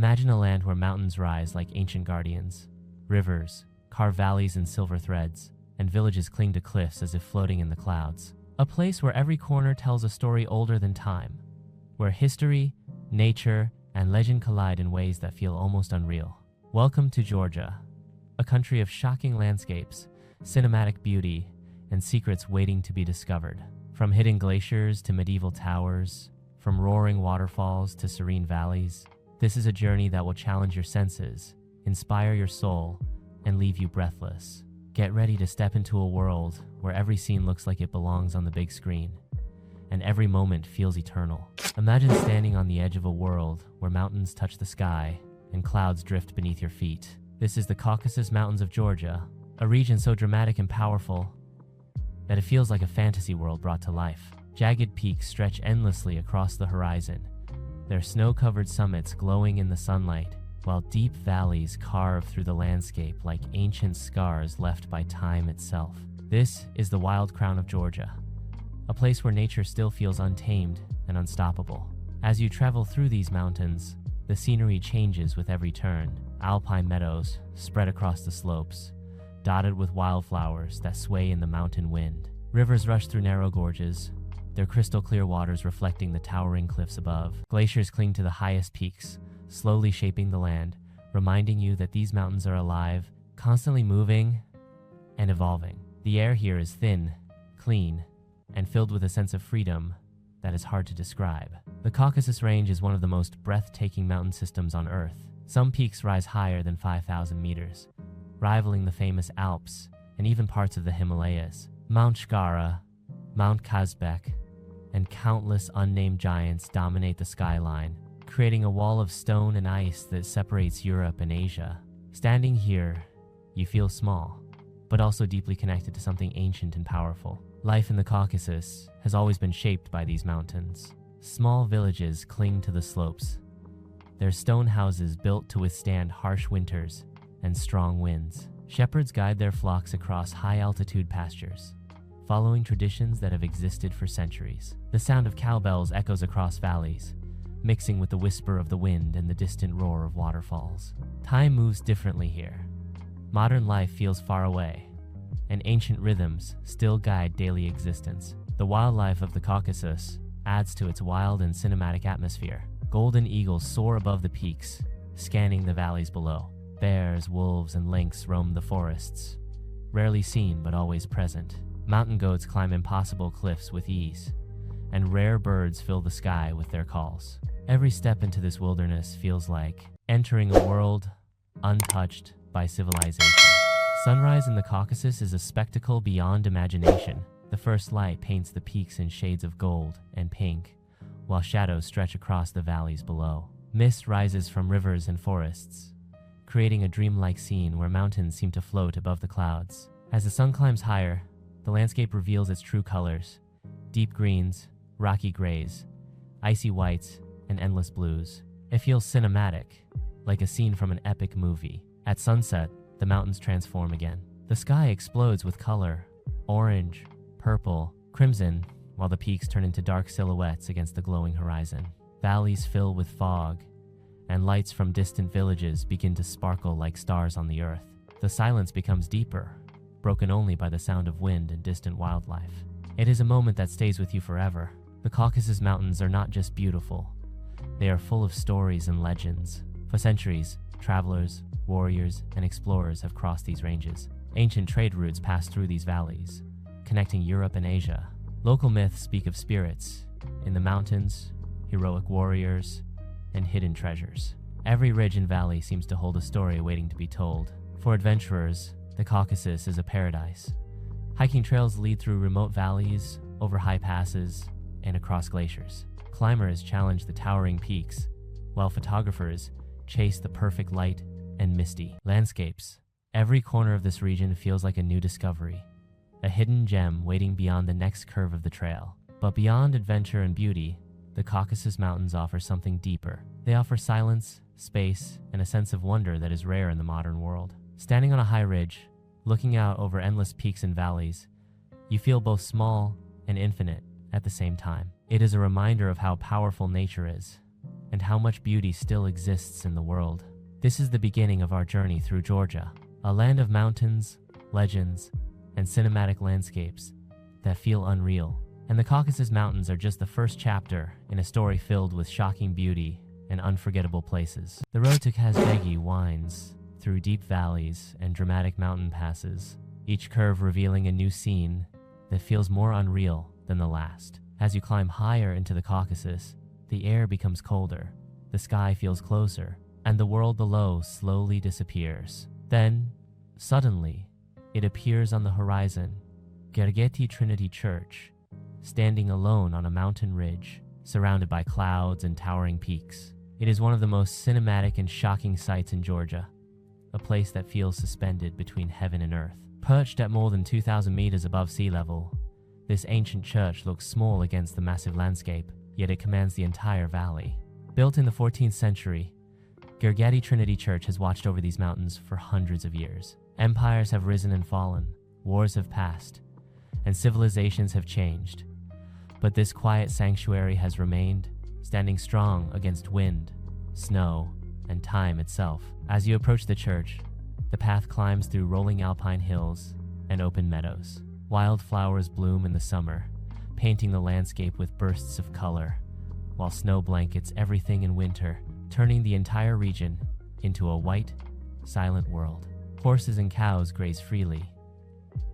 Imagine a land where mountains rise like ancient guardians, rivers carve valleys in silver threads, and villages cling to cliffs as if floating in the clouds. A place where every corner tells a story older than time, where history, nature, and legend collide in ways that feel almost unreal. Welcome to Georgia, a country of shocking landscapes, cinematic beauty, and secrets waiting to be discovered. From hidden glaciers to medieval towers, from roaring waterfalls to serene valleys, this is a journey that will challenge your senses, inspire your soul, and leave you breathless. Get ready to step into a world where every scene looks like it belongs on the big screen, and every moment feels eternal. Imagine standing on the edge of a world where mountains touch the sky and clouds drift beneath your feet. This is the Caucasus Mountains of Georgia, a region so dramatic and powerful that it feels like a fantasy world brought to life. Jagged peaks stretch endlessly across the horizon, their snow-covered summits glowing in the sunlight, while deep valleys carve through the landscape like ancient scars left by time itself. This is the wild crown of Georgia, a place where nature still feels untamed and unstoppable. As you travel through these mountains, the scenery changes with every turn. Alpine meadows spread across the slopes, dotted with wildflowers that sway in the mountain wind. Rivers rush through narrow gorges, their crystal-clear waters reflecting the towering cliffs above. Glaciers cling to the highest peaks, slowly shaping the land, reminding you that these mountains are alive, constantly moving and evolving. The air here is thin, clean, and filled with a sense of freedom that is hard to describe. The Caucasus Range is one of the most breathtaking mountain systems on Earth. Some peaks rise higher than 5,000 meters, rivaling the famous Alps and even parts of the Himalayas. Mount Shkhara, Mount Kazbegi, and countless unnamed giants dominate the skyline, creating a wall of stone and ice that separates Europe and Asia. Standing here, you feel small, but also deeply connected to something ancient and powerful. Life in the Caucasus has always been shaped by these mountains. Small villages cling to the slopes, their stone houses built to withstand harsh winters and strong winds. Shepherds guide their flocks across high-altitude pastures, following traditions that have existed for centuries. The sound of cowbells echoes across valleys, mixing with the whisper of the wind and the distant roar of waterfalls. Time moves differently here. Modern life feels far away, and ancient rhythms still guide daily existence. The wildlife of the Caucasus adds to its wild and cinematic atmosphere. Golden eagles soar above the peaks, scanning the valleys below. Bears, wolves, and lynx roam the forests, rarely seen but always present. Mountain goats climb impossible cliffs with ease, and rare birds fill the sky with their calls. Every step into this wilderness feels like entering a world untouched by civilization. Sunrise in the Caucasus is a spectacle beyond imagination. The first light paints the peaks in shades of gold and pink, while shadows stretch across the valleys below. Mist rises from rivers and forests, creating a dreamlike scene where mountains seem to float above the clouds. As the sun climbs higher, the landscape reveals its true colors: deep greens, rocky grays, icy whites, and endless blues. It feels cinematic, like a scene from an epic movie. At sunset, the mountains transform again. The sky explodes with color: orange, purple, crimson, while the peaks turn into dark silhouettes against the glowing horizon. Valleys fill with fog, and lights from distant villages begin to sparkle like stars on the earth. The silence becomes deeper, broken only by the sound of wind and distant wildlife. It is a moment that stays with you forever. The Caucasus Mountains are not just beautiful, they are full of stories and legends. For centuries, travelers, warriors, and explorers have crossed these ranges. Ancient trade routes pass through these valleys, connecting Europe and Asia. Local myths speak of spirits in the mountains, heroic warriors, and hidden treasures. Every ridge and valley seems to hold a story waiting to be told. For adventurers, the Caucasus is a paradise. Hiking trails lead through remote valleys, over high passes, and across glaciers. Climbers challenge the towering peaks, while photographers chase the perfect light and misty landscapes. Every corner of this region feels like a new discovery, a hidden gem waiting beyond the next curve of the trail. But beyond adventure and beauty, the Caucasus Mountains offer something deeper. They offer silence, space, and a sense of wonder that is rare in the modern world. Standing on a high ridge, looking out over endless peaks and valleys, you feel both small and infinite at the same time. It is a reminder of how powerful nature is, and how much beauty still exists in the world. This is the beginning of our journey through Georgia, a land of mountains, legends, and cinematic landscapes that feel unreal. And the Caucasus Mountains are just the first chapter in a story filled with shocking beauty and unforgettable places. The road to Kazbegi winds through deep valleys and dramatic mountain passes, each curve revealing a new scene that feels more unreal than the last. As you climb higher into the Caucasus, the air becomes colder, the sky feels closer, and the world below slowly disappears. Then, suddenly, it appears on the horizon, Gergeti Trinity Church, standing alone on a mountain ridge, surrounded by clouds and towering peaks. It is one of the most cinematic and shocking sights in Georgia, a place that feels suspended between heaven and earth. Perched at more than 2,000 meters above sea level, this ancient church looks small against the massive landscape, yet it commands the entire valley. Built in the 14th century, Gergeti Trinity Church has watched over these mountains for hundreds of years. Empires have risen and fallen, wars have passed, and civilizations have changed. But this quiet sanctuary has remained, standing strong against wind, snow, and time itself. As you approach the church, the path climbs through rolling alpine hills and open meadows. Wildflowers bloom in the summer, painting the landscape with bursts of color, while snow blankets everything in winter, turning the entire region into a white, silent world. Horses and cows graze freely,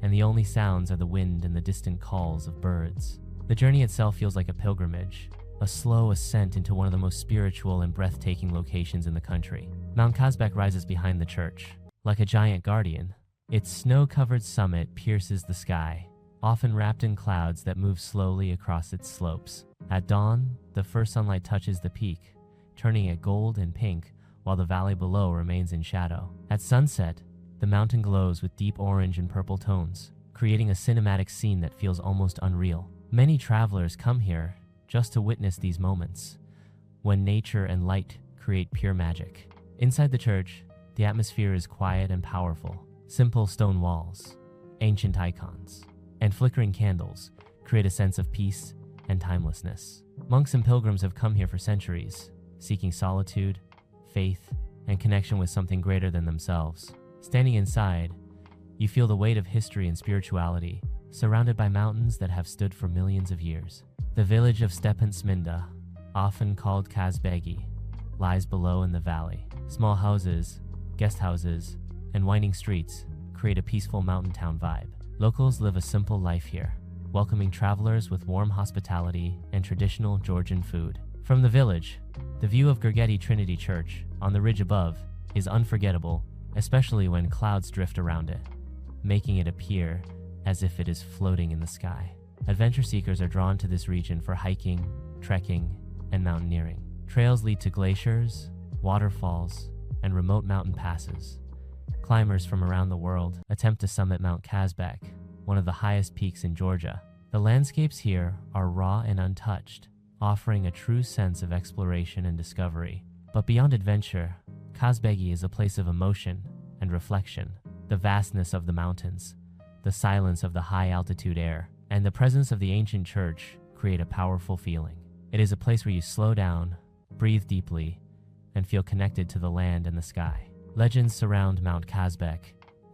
and the only sounds are the wind and the distant calls of birds. The journey itself feels like a pilgrimage, a slow ascent into one of the most spiritual and breathtaking locations in the country. Mount Kazbek rises behind the church, like a giant guardian. Its snow-covered summit pierces the sky, often wrapped in clouds that move slowly across its slopes. At dawn, the first sunlight touches the peak, turning it gold and pink, while the valley below remains in shadow. At sunset, the mountain glows with deep orange and purple tones, creating a cinematic scene that feels almost unreal. Many travelers come here just to witness these moments, when nature and light create pure magic. Inside the church, the atmosphere is quiet and powerful. Simple stone walls, ancient icons, and flickering candles create a sense of peace and timelessness. Monks and pilgrims have come here for centuries, seeking solitude, faith, and connection with something greater than themselves. Standing inside, you feel the weight of history and spirituality, surrounded by mountains that have stood for millions of years. The village of Stepan Sminda, often called Kazbegi, lies below in the valley. Small houses, guest houses, and winding streets create a peaceful mountain town vibe. Locals live a simple life here, welcoming travelers with warm hospitality and traditional Georgian food. From the village, the view of Gergeti Trinity Church on the ridge above is unforgettable, especially when clouds drift around it, making it appear as if it is floating in the sky. Adventure seekers are drawn to this region for hiking, trekking, and mountaineering. Trails lead to glaciers, waterfalls, and remote mountain passes. Climbers from around the world attempt to summit Mount Kazbek, one of the highest peaks in Georgia. The landscapes here are raw and untouched, offering a true sense of exploration and discovery. But beyond adventure, Kazbegi is a place of emotion and reflection. The vastness of the mountains, the silence of the high-altitude air, and the presence of the ancient church create a powerful feeling. It is a place where you slow down, breathe deeply, and feel connected to the land and the sky. Legends surround Mount Kazbek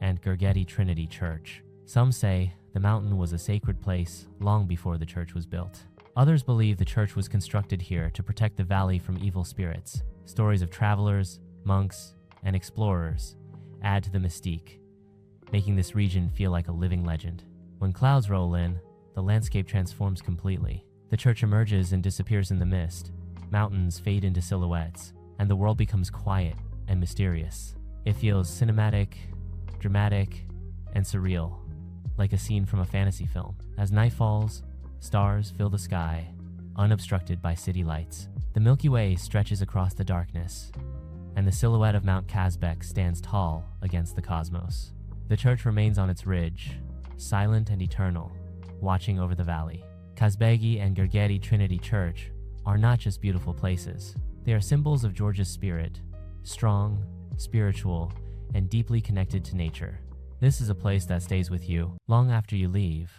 and Gergeti Trinity Church. Some say the mountain was a sacred place long before the church was built. Others believe the church was constructed here to protect the valley from evil spirits. Stories of travelers, monks, and explorers add to the mystique, making this region feel like a living legend. When clouds roll in, the landscape transforms completely. The church emerges and disappears in the mist. Mountains fade into silhouettes, and the world becomes quiet and mysterious. It feels cinematic, dramatic, and surreal, like a scene from a fantasy film. As night falls, stars fill the sky, unobstructed by city lights. The Milky Way stretches across the darkness, and the silhouette of Mount Kazbek stands tall against the cosmos. The church remains on its ridge, silent and eternal, watching over the valley. Kazbegi and Gergeti Trinity Church are not just beautiful places. They are symbols of Georgia's spirit, strong, spiritual, and deeply connected to nature. This is a place that stays with you long after you leave,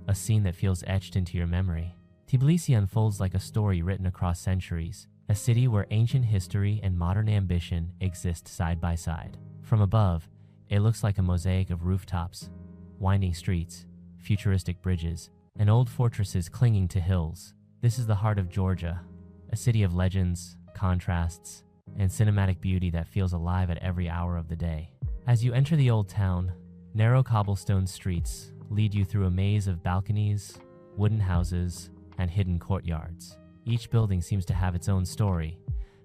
a scene that feels etched into your memory. Tbilisi unfolds like a story written across centuries, a city where ancient history and modern ambition exist side by side. From above, it looks like a mosaic of rooftops, winding streets, futuristic bridges, and old fortresses clinging to hills. This is the heart of Georgia, a city of legends, contrasts, and cinematic beauty that feels alive at every hour of the day. As you enter the old town, narrow cobblestone streets lead you through a maze of balconies, wooden houses, and hidden courtyards. Each building seems to have its own story,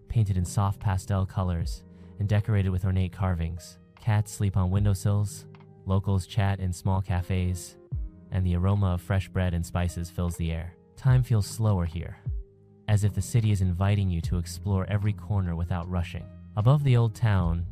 painted in soft pastel colors and decorated with ornate carvings. Cats sleep on windowsills, locals chat in small cafes, and the aroma of fresh bread and spices fills the air. Time feels slower here, as if the city is inviting you to explore every corner without rushing. Above the old town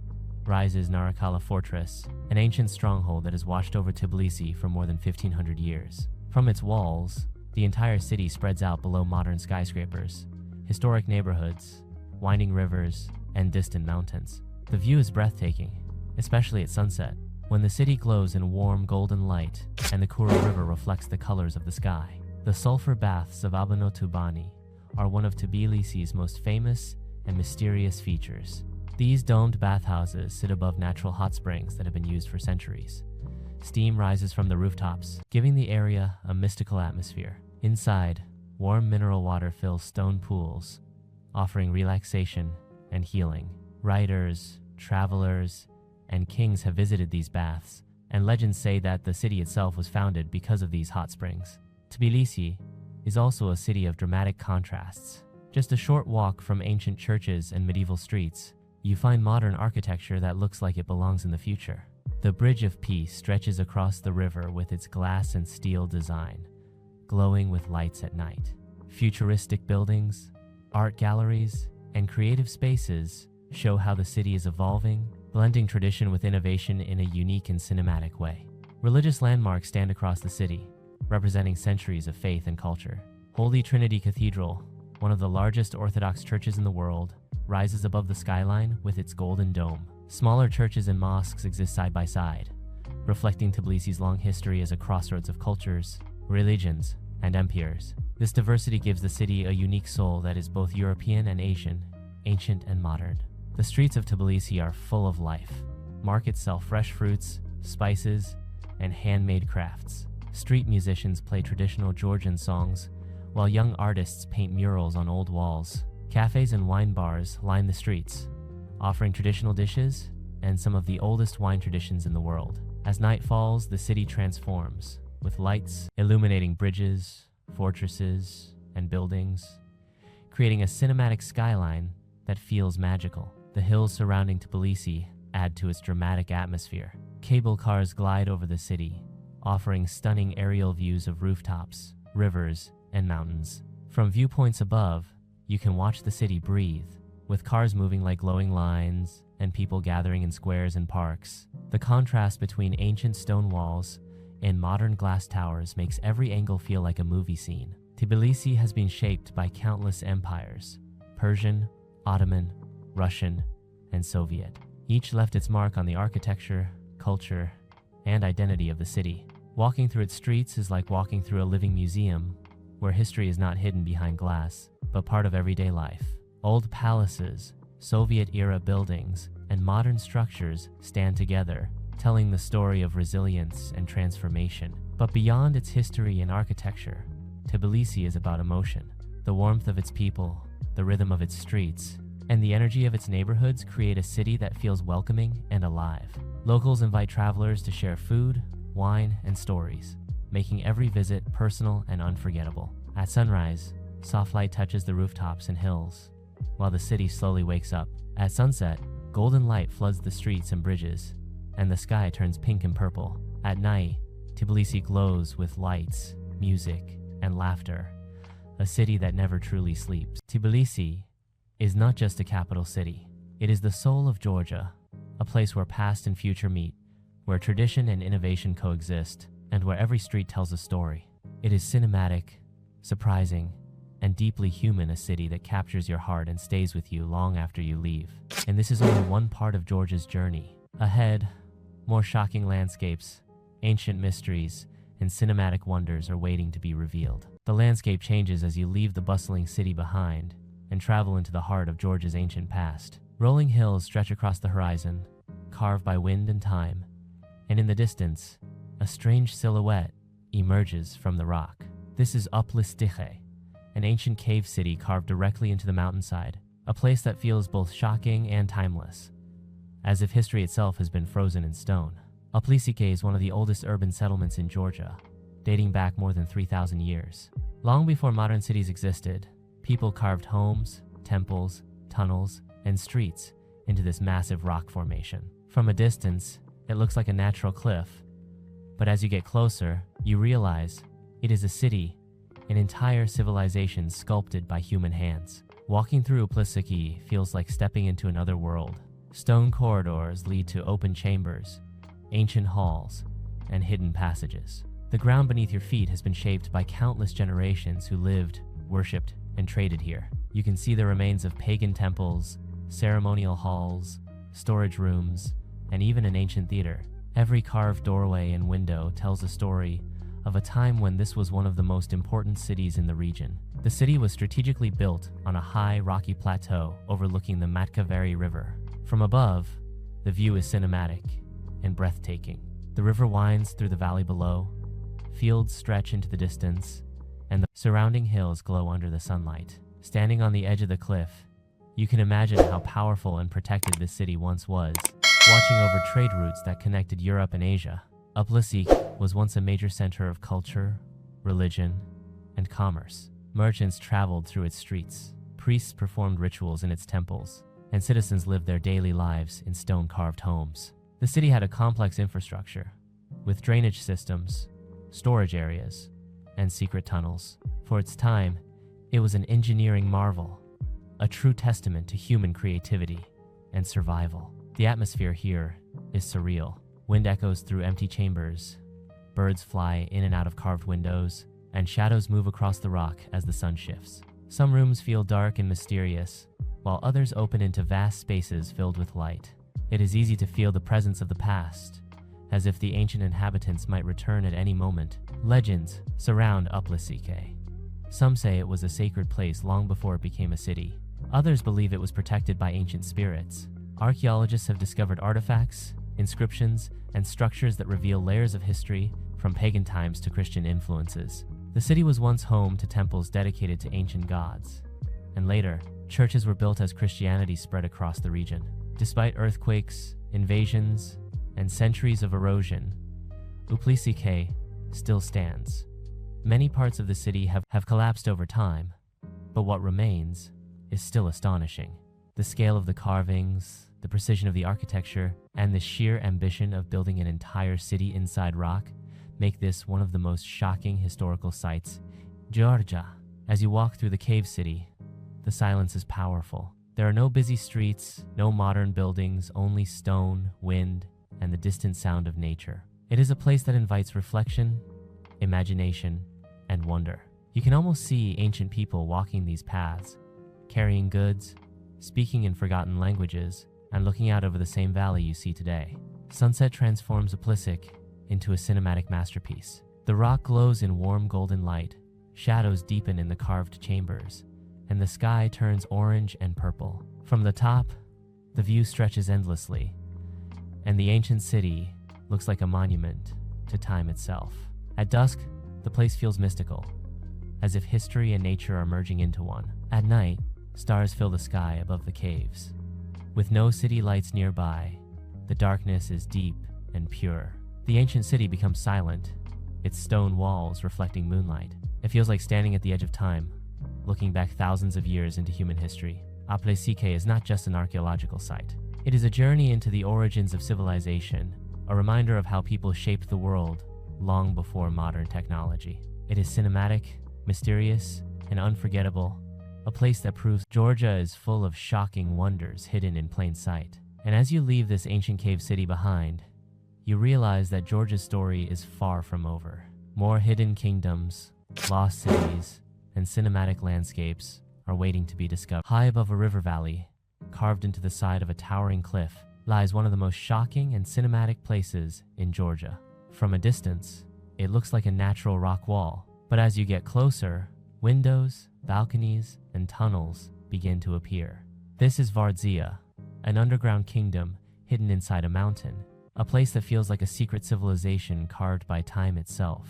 rises Narakala Fortress, an ancient stronghold that has watched over Tbilisi for more than 1,500 years. From its walls, the entire city spreads out below modern skyscrapers, historic neighborhoods, winding rivers, and distant mountains. The view is breathtaking, especially at sunset, when the city glows in warm golden light and the Kura River reflects the colors of the sky. The sulfur baths of Abano Tubani are one of Tbilisi's most famous and mysterious features. These domed bathhouses sit above natural hot springs that have been used for centuries. Steam rises from the rooftops, giving the area a mystical atmosphere. Inside, warm mineral water fills stone pools, offering relaxation and healing. Writers, travelers, and kings have visited these baths, and legends say that the city itself was founded because of these hot springs. Tbilisi is also a city of dramatic contrasts. Just a short walk from ancient churches and medieval streets, you find modern architecture that looks like it belongs in the future. The Bridge of Peace stretches across the river with its glass and steel design, glowing with lights at night. Futuristic buildings, art galleries, and creative spaces show how the city is evolving, blending tradition with innovation in a unique and cinematic way. Religious landmarks stand across the city, representing centuries of faith and culture. Holy Trinity Cathedral, one of the largest Orthodox churches in the world, rises above the skyline with its golden dome. Smaller churches and mosques exist side by side, reflecting Tbilisi's long history as a crossroads of cultures, religions, and empires. This diversity gives the city a unique soul that is both European and Asian, ancient and modern. The streets of Tbilisi are full of life. Markets sell fresh fruits, spices, and handmade crafts. Street musicians play traditional Georgian songs, while young artists paint murals on old walls. Cafes and wine bars line the streets, offering traditional dishes and some of the oldest wine traditions in the world. As night falls, the city transforms, with lights illuminating bridges, fortresses, and buildings, creating a cinematic skyline that feels magical. The hills surrounding Tbilisi add to its dramatic atmosphere. Cable cars glide over the city, offering stunning aerial views of rooftops, rivers, and mountains. From viewpoints above, you can watch the city breathe, with cars moving like glowing lines and people gathering in squares and parks. The contrast between ancient stone walls and modern glass towers makes every angle feel like a movie scene. Tbilisi has been shaped by countless empires: Persian, Ottoman, Russian, and Soviet. Each left its mark on the architecture, culture, and identity of the city. Walking through its streets is like walking through a living museum, where history is not hidden behind glass, but part of everyday life. Old palaces, Soviet-era buildings, and modern structures stand together, telling the story of resilience and transformation. But beyond its history and architecture, Tbilisi is about emotion. The warmth of its people, the rhythm of its streets, and the energy of its neighborhoods create a city that feels welcoming and alive. Locals invite travelers to share food, wine, and stories, making every visit personal and unforgettable. At sunrise, soft light touches the rooftops and hills, while the city slowly wakes up. At sunset, golden light floods the streets and bridges, and the sky turns pink and purple. At night, Tbilisi glows with lights, music, and laughter, a city that never truly sleeps. Tbilisi is not just a capital city. It is the soul of Georgia, a place where past and future meet, where tradition and innovation coexist, and where every street tells a story. It is cinematic, surprising, and deeply human, a city that captures your heart and stays with you long after you leave. And this is only one part of Georgia's journey. Ahead, more shocking landscapes, ancient mysteries, and cinematic wonders are waiting to be revealed. The landscape changes as you leave the bustling city behind, and travel into the heart of Georgia's ancient past. Rolling hills stretch across the horizon, carved by wind and time, and in the distance, a strange silhouette emerges from the rock. This is Uplistsikhe, an ancient cave city carved directly into the mountainside, a place that feels both shocking and timeless, as if history itself has been frozen in stone. Uplistsikhe is one of the oldest urban settlements in Georgia, dating back more than 3,000 years. Long before modern cities existed, people carved homes, temples, tunnels, and streets into this massive rock formation. From a distance, it looks like a natural cliff, but as you get closer, you realize it is a city, an entire civilization sculpted by human hands. Walking through Uplistsikhe feels like stepping into another world. Stone corridors lead to open chambers, ancient halls, and hidden passages. The ground beneath your feet has been shaped by countless generations who lived, worshipped, and traded here. You can see the remains of pagan temples, ceremonial halls, storage rooms, and even an ancient theater. Every carved doorway and window tells a story of a time when this was one of the most important cities in the region. The city was strategically built on a high, rocky plateau overlooking the Matkaveri River. From above, the view is cinematic and breathtaking. The river winds through the valley below, fields stretch into the distance, and the surrounding hills glow under the sunlight. Standing on the edge of the cliff, you can imagine how powerful and protected this city once was, watching over trade routes that connected Europe and Asia. Uplistsikhe was once a major center of culture, religion, and commerce. Merchants traveled through its streets, priests performed rituals in its temples, and citizens lived their daily lives in stone-carved homes. The city had a complex infrastructure, with drainage systems, storage areas, and secret tunnels. For its time, it was an engineering marvel, a true testament to human creativity and survival. The atmosphere here is surreal. Wind echoes through empty chambers, birds fly in and out of carved windows, and shadows move across the rock as the sun shifts. Some rooms feel dark and mysterious, while others open into vast spaces filled with light. It is easy to feel the presence of the past, as if the ancient inhabitants might return at any moment. Legends surround Uplistsikhe. Some say it was a sacred place long before it became a city. Others believe it was protected by ancient spirits. Archaeologists have discovered artifacts, inscriptions, and structures that reveal layers of history from pagan times to Christian influences. The city was once home to temples dedicated to ancient gods, and later, churches were built as Christianity spread across the region. Despite earthquakes, invasions, and centuries of erosion, Uplistsikhe still stands. Many parts of the city have collapsed over time, but what remains is still astonishing. The scale of the carvings, the precision of the architecture, and the sheer ambition of building an entire city inside rock make this one of the most shocking historical sights in Georgia. As you walk through the cave city, the silence is powerful. There are no busy streets, no modern buildings, only stone, wind, and the distant sound of nature. It is a place that invites reflection, imagination, and wonder. You can almost see ancient people walking these paths, carrying goods, speaking in forgotten languages, and looking out over the same valley you see today. Sunset transforms Uplistsikhe into a cinematic masterpiece. The rock glows in warm golden light, shadows deepen in the carved chambers, and the sky turns orange and purple. From the top, the view stretches endlessly, and the ancient city looks like a monument to time itself. At dusk, the place feels mystical, as if history and nature are merging into one. At night, stars fill the sky above the caves. With no city lights nearby, the darkness is deep and pure. The ancient city becomes silent, its stone walls reflecting moonlight. It feels like standing at the edge of time, looking back thousands of years into human history. Uplistsikhe is not just an archaeological site. It is a journey into the origins of civilization, a reminder of how people shaped the world long before modern technology. It is cinematic, mysterious, and unforgettable, a place that proves Georgia is full of shocking wonders hidden in plain sight. And as you leave this ancient cave city behind, you realize that Georgia's story is far from over. More hidden kingdoms, lost cities, and cinematic landscapes are waiting to be discovered. High above a river valley, carved into the side of a towering cliff, lies one of the most shocking and cinematic places in Georgia. From a distance, it looks like a natural rock wall, but as you get closer, windows, balconies, and tunnels begin to appear. This is Vardzia, an underground kingdom hidden inside a mountain, a place that feels like a secret civilization carved by time itself.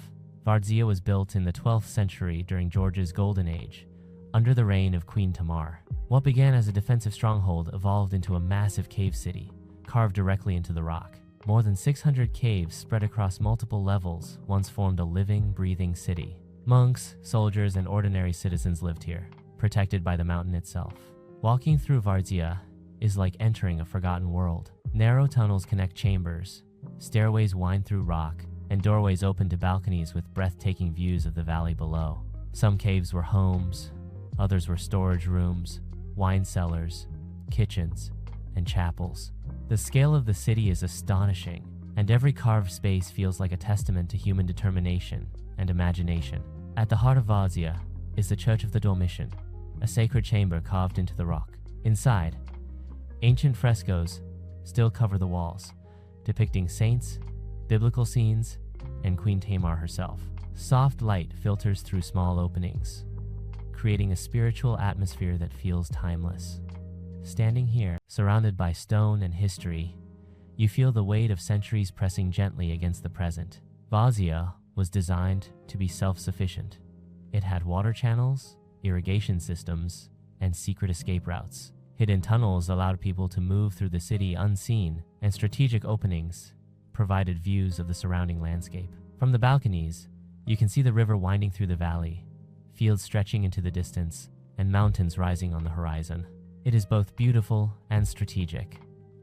Vardzia was built in the 12th century during Georgia's golden age, under the reign of Queen Tamar. What began as a defensive stronghold evolved into a massive cave city, carved directly into the rock. More than 600 caves spread across multiple levels once formed a living, breathing city. Monks, soldiers, and ordinary citizens lived here, protected by the mountain itself. Walking through Vardzia is like entering a forgotten world. Narrow tunnels connect chambers, stairways wind through rock, and doorways open to balconies with breathtaking views of the valley below. Some caves were homes, others were storage rooms, wine cellars, kitchens, and chapels. The scale of the city is astonishing, and every carved space feels like a testament to human determination and imagination. At the heart of Vardzia is the Church of the Dormition, a sacred chamber carved into the rock. Inside, ancient frescoes still cover the walls, depicting saints, biblical scenes, and Queen Tamar herself. Soft light filters through small openings, creating a spiritual atmosphere that feels timeless. Standing here, surrounded by stone and history, you feel the weight of centuries pressing gently against the present. Vardzia was designed to be self-sufficient. It had water channels, irrigation systems, and secret escape routes. Hidden tunnels allowed people to move through the city unseen, and strategic openings provided views of the surrounding landscape. From the balconies, you can see the river winding through the valley, fields stretching into the distance, and mountains rising on the horizon. It is both beautiful and strategic,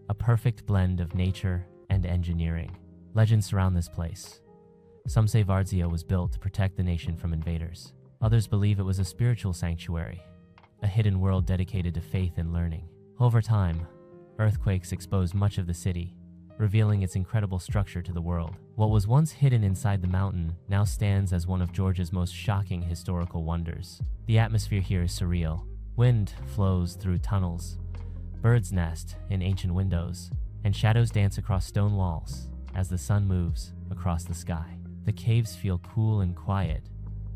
a perfect blend of nature and engineering. Legends surround this place. Some say Vardzia was built to protect the nation from invaders. Others believe it was a spiritual sanctuary, a hidden world dedicated to faith and learning. Over time, earthquakes exposed much of the city, revealing its incredible structure to the world. What was once hidden inside the mountain now stands as one of Georgia's most shocking historical wonders. The atmosphere here is surreal. Wind flows through tunnels, birds nest in ancient windows, and shadows dance across stone walls as the sun moves across the sky. The caves feel cool and quiet,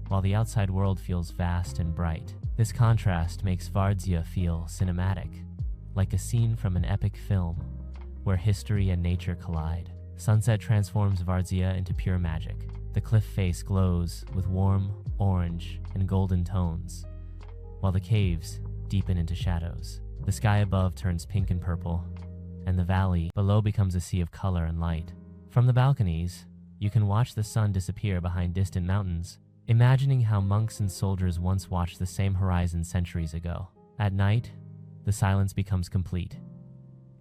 while the outside world feels vast and bright. This contrast makes Vardzia feel cinematic, like a scene from an epic film where history and nature collide. Sunset transforms Vardzia into pure magic. The cliff face glows with warm orange and golden tones, while the caves deepen into shadows. The sky above turns pink and purple, and the valley below becomes a sea of color and light. From the balconies, you can watch the sun disappear behind distant mountains, imagining how monks and soldiers once watched the same horizon centuries ago. At night, the silence becomes complete.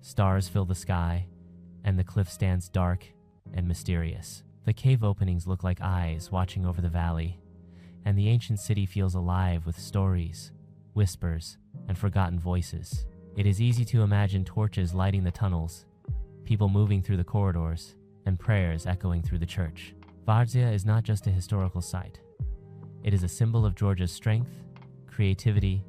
Stars fill the sky, and the cliff stands dark and mysterious. The cave openings look like eyes watching over the valley, and the ancient city feels alive with stories, whispers, and forgotten voices. It is easy to imagine torches lighting the tunnels, people moving through the corridors, and prayers echoing through the church. Vardzia is not just a historical site. It is a symbol of Georgia's strength, creativity,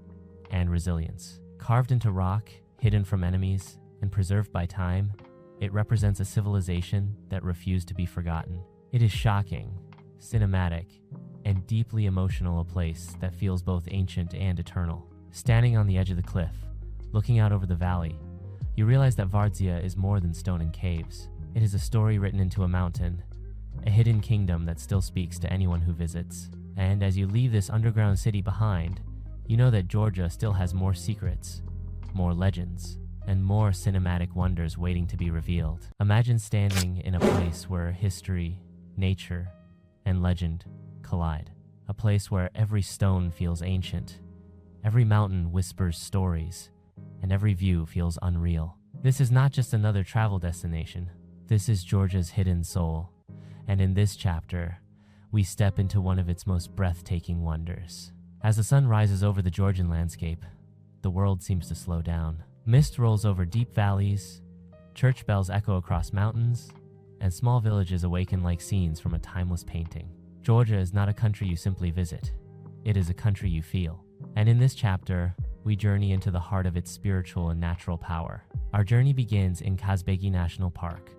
and resilience. Carved into rock, hidden from enemies, and preserved by time, it represents a civilization that refused to be forgotten. It is shocking, cinematic, and deeply emotional, a place that feels both ancient and eternal. Standing on the edge of the cliff, looking out over the valley, you realize that Vardzia is more than stone and caves. It is a story written into a mountain, a hidden kingdom that still speaks to anyone who visits. And as you leave this underground city behind, you know that Georgia still has more secrets, more legends, and more cinematic wonders waiting to be revealed. Imagine standing in a place where history, nature, and legend collide. A place where every stone feels ancient, every mountain whispers stories, and every view feels unreal. This is not just another travel destination. This is Georgia's hidden soul, and in this chapter, we step into one of its most breathtaking wonders. As the sun rises over the Georgian landscape, the world seems to slow down. Mist rolls over deep valleys, church bells echo across mountains, and small villages awaken like scenes from a timeless painting. Georgia is not a country you simply visit. It is a country you feel. And in this chapter, we journey into the heart of its spiritual and natural power. Our journey begins in Kazbegi National Park,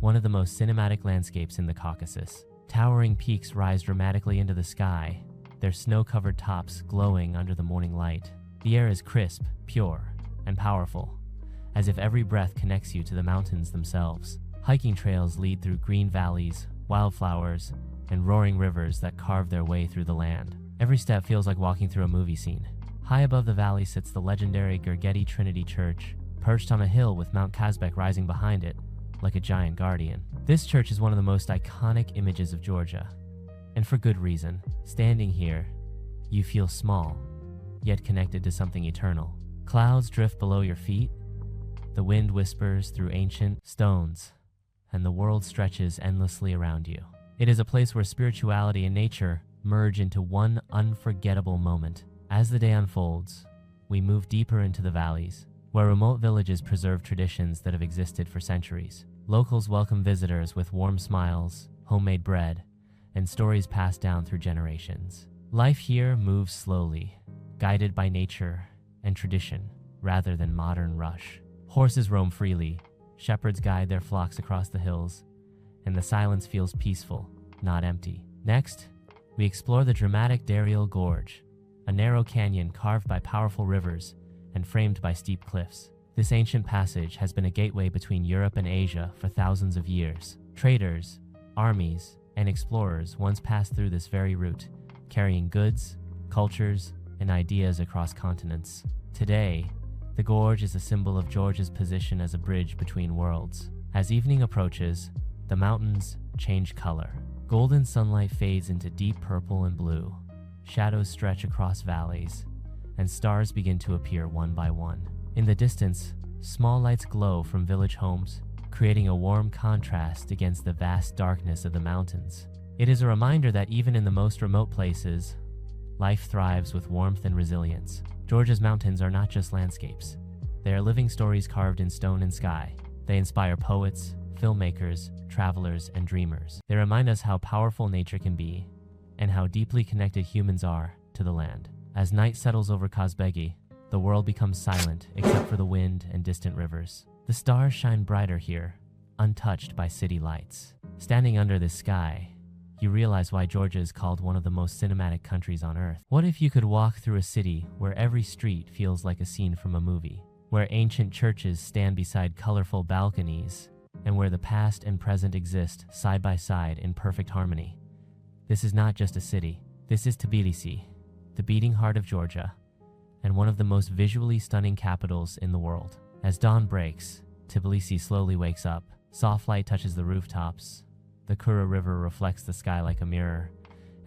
one of the most cinematic landscapes in the Caucasus. Towering peaks rise dramatically into the sky, their snow-covered tops glowing under the morning light. The air is crisp, pure, and powerful, as if every breath connects you to the mountains themselves. Hiking trails lead through green valleys, wildflowers, and roaring rivers that carve their way through the land. Every step feels like walking through a movie scene. High above the valley sits the legendary Gergeti Trinity Church, perched on a hill with Mount Kazbegi rising behind it, like a giant guardian. This church is one of the most iconic images of Georgia, and for good reason. Standing here, you feel small, yet connected to something eternal. Clouds drift below your feet, the wind whispers through ancient stones, and the world stretches endlessly around you. It is a place where spirituality and nature merge into one unforgettable moment. As the day unfolds, we move deeper into the valleys, where remote villages preserve traditions that have existed for centuries. Locals welcome visitors with warm smiles, homemade bread, and stories passed down through generations. Life here moves slowly, guided by nature and tradition rather than modern rush. Horses roam freely, shepherds guide their flocks across the hills, and the silence feels peaceful, not empty. Next, we explore the dramatic Dariali Gorge, a narrow canyon carved by powerful rivers and framed by steep cliffs. This ancient passage has been a gateway between Europe and Asia for thousands of years. Traders, armies, and explorers once passed through this very route, carrying goods, cultures, and ideas across continents. Today, the gorge is a symbol of Georgia's position as a bridge between worlds. As evening approaches, the mountains change color. Golden sunlight fades into deep purple and blue. Shadows stretch across valleys, and stars begin to appear one by one. In the distance, small lights glow from village homes, creating a warm contrast against the vast darkness of the mountains. It is a reminder that even in the most remote places, life thrives with warmth and resilience. Georgia's mountains are not just landscapes. They are living stories carved in stone and sky. They inspire poets, filmmakers, travelers, and dreamers. They remind us how powerful nature can be and how deeply connected humans are to the land. As night settles over Kazbegi, the world becomes silent except for the wind and distant rivers. The stars shine brighter here, untouched by city lights. Standing under this sky, you realize why Georgia is called one of the most cinematic countries on earth. What if you could walk through a city where every street feels like a scene from a movie, where ancient churches stand beside colorful balconies, and where the past and present exist side by side in perfect harmony? This is not just a city. This is Tbilisi, the beating heart of Georgia, and one of the most visually stunning capitals in the world. As dawn breaks, Tbilisi slowly wakes up. Soft light touches the rooftops, the Kura River reflects the sky like a mirror,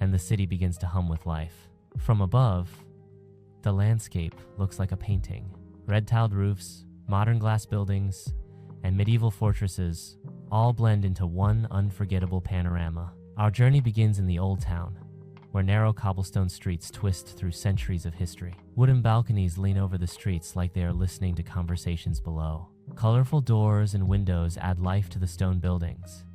and the city begins to hum with life. From above, the landscape looks like a painting. Red-tiled roofs, modern glass buildings, and medieval fortresses all blend into one unforgettable panorama. Our journey begins in the Old Town, where narrow cobblestone streets twist through centuries of history. Wooden balconies lean over the streets like they are listening to conversations below. Colorful doors and windows add life to the stone buildings,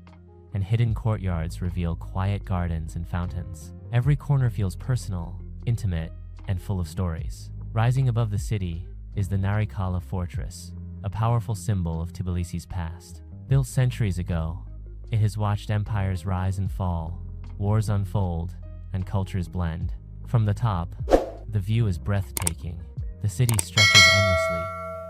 and hidden courtyards reveal quiet gardens and fountains. Every corner feels personal, intimate, and full of stories. Rising above the city is the Narikala Fortress, a powerful symbol of Tbilisi's past. Built centuries ago, it has watched empires rise and fall, wars unfold, and cultures blend. From the top, the view is breathtaking. The city stretches endlessly,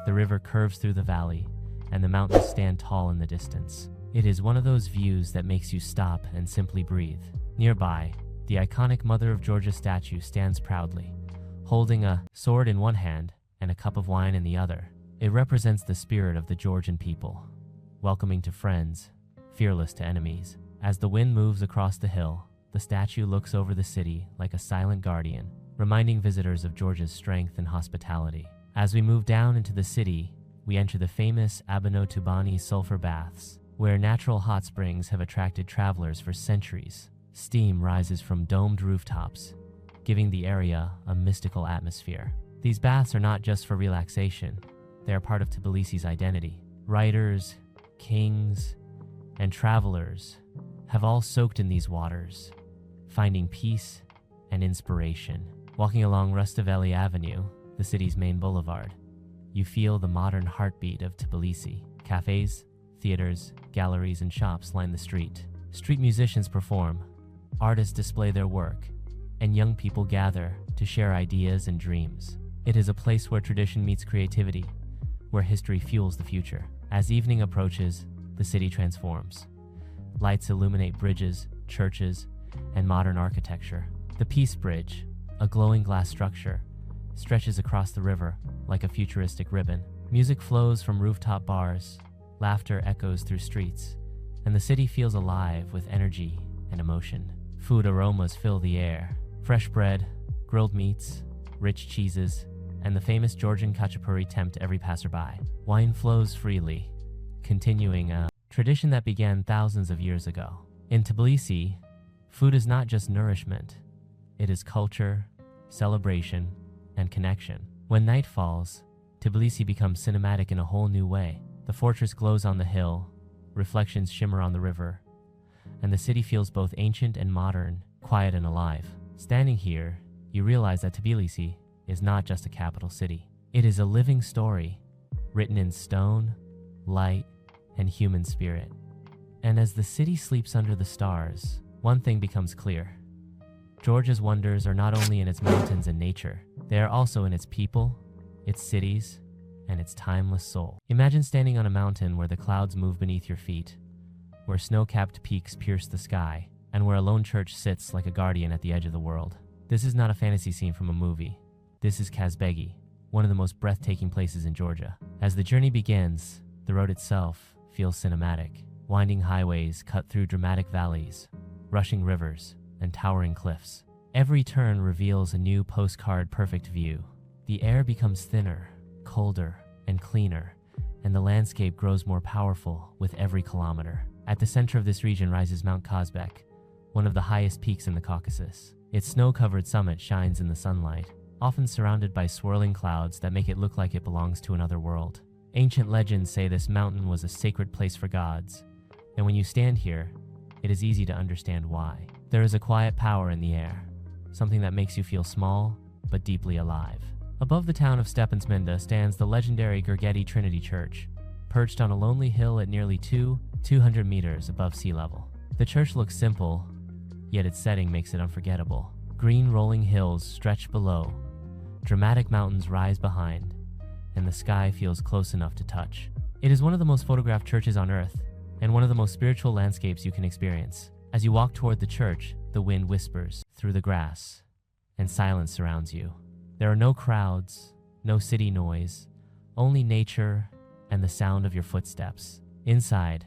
the river curves through the valley, and the mountains stand tall in the distance. It is one of those views that makes you stop and simply breathe. Nearby, the iconic Mother of Georgia statue stands proudly, holding a sword in one hand and a cup of wine in the other. It represents the spirit of the Georgian people, welcoming to friends, fearless to enemies. As the wind moves across the hill, the statue looks over the city like a silent guardian, reminding visitors of Georgia's strength and hospitality. As we move down into the city, we enter the famous Tubani sulfur baths, where natural hot springs have attracted travelers for centuries. Steam rises from domed rooftops, giving the area a mystical atmosphere. These baths are not just for relaxation, they are part of Tbilisi's identity. Writers, kings, and travelers have all soaked in these waters, finding peace and inspiration. Walking along Rustaveli Avenue, the city's main boulevard, you feel the modern heartbeat of Tbilisi. Cafes, theaters, galleries, and shops line the street. Street musicians perform, artists display their work, and young people gather to share ideas and dreams. It is a place where tradition meets creativity, where history fuels the future. As evening approaches, the city transforms. Lights illuminate bridges, churches, and modern architecture. The Peace Bridge, a glowing glass structure, stretches across the river like a futuristic ribbon. Music flows from rooftop bars, laughter echoes through streets, and the city feels alive with energy and emotion. Food aromas fill the air. Fresh bread, grilled meats, rich cheeses, and the famous Georgian khachapuri tempt every passerby. Wine flows freely, continuing a tradition that began thousands of years ago. In Tbilisi, food is not just nourishment, it is culture, celebration, and connection. When night falls, Tbilisi becomes cinematic in a whole new way. The fortress glows on the hill, reflections shimmer on the river, and the city feels both ancient and modern, quiet and alive. Standing here, you realize that Tbilisi is not just a capital city. It is a living story, written in stone, light, and human spirit. And as the city sleeps under the stars, one thing becomes clear. Georgia's wonders are not only in its mountains and nature, they are also in its people, its cities, and its timeless soul. Imagine standing on a mountain where the clouds move beneath your feet, where snow-capped peaks pierce the sky, and where a lone church sits like a guardian at the edge of the world. This is not a fantasy scene from a movie. This is Kazbegi, one of the most breathtaking places in Georgia. As the journey begins, the road itself feels cinematic. Winding highways cut through dramatic valleys, rushing rivers, and towering cliffs. Every turn reveals a new postcard-perfect view. The air becomes thinner, colder, and cleaner, and the landscape grows more powerful with every kilometer. At the center of this region rises Mount Kazbegi, one of the highest peaks in the Caucasus. Its snow-covered summit shines in the sunlight, often surrounded by swirling clouds that make it look like it belongs to another world. Ancient legends say this mountain was a sacred place for gods, and when you stand here, it is easy to understand why. There is a quiet power in the air, something that makes you feel small but deeply alive. Above the town of Stepantsminda stands the legendary Gergeti Trinity Church, perched on a lonely hill at nearly 200 meters above sea level. The church looks simple, yet its setting makes it unforgettable. Green rolling hills stretch below, dramatic mountains rise behind, and the sky feels close enough to touch. It is one of the most photographed churches on earth, and one of the most spiritual landscapes you can experience. As you walk toward the church, the wind whispers through the grass, and silence surrounds you. There are no crowds, no city noise, only nature and the sound of your footsteps. Inside,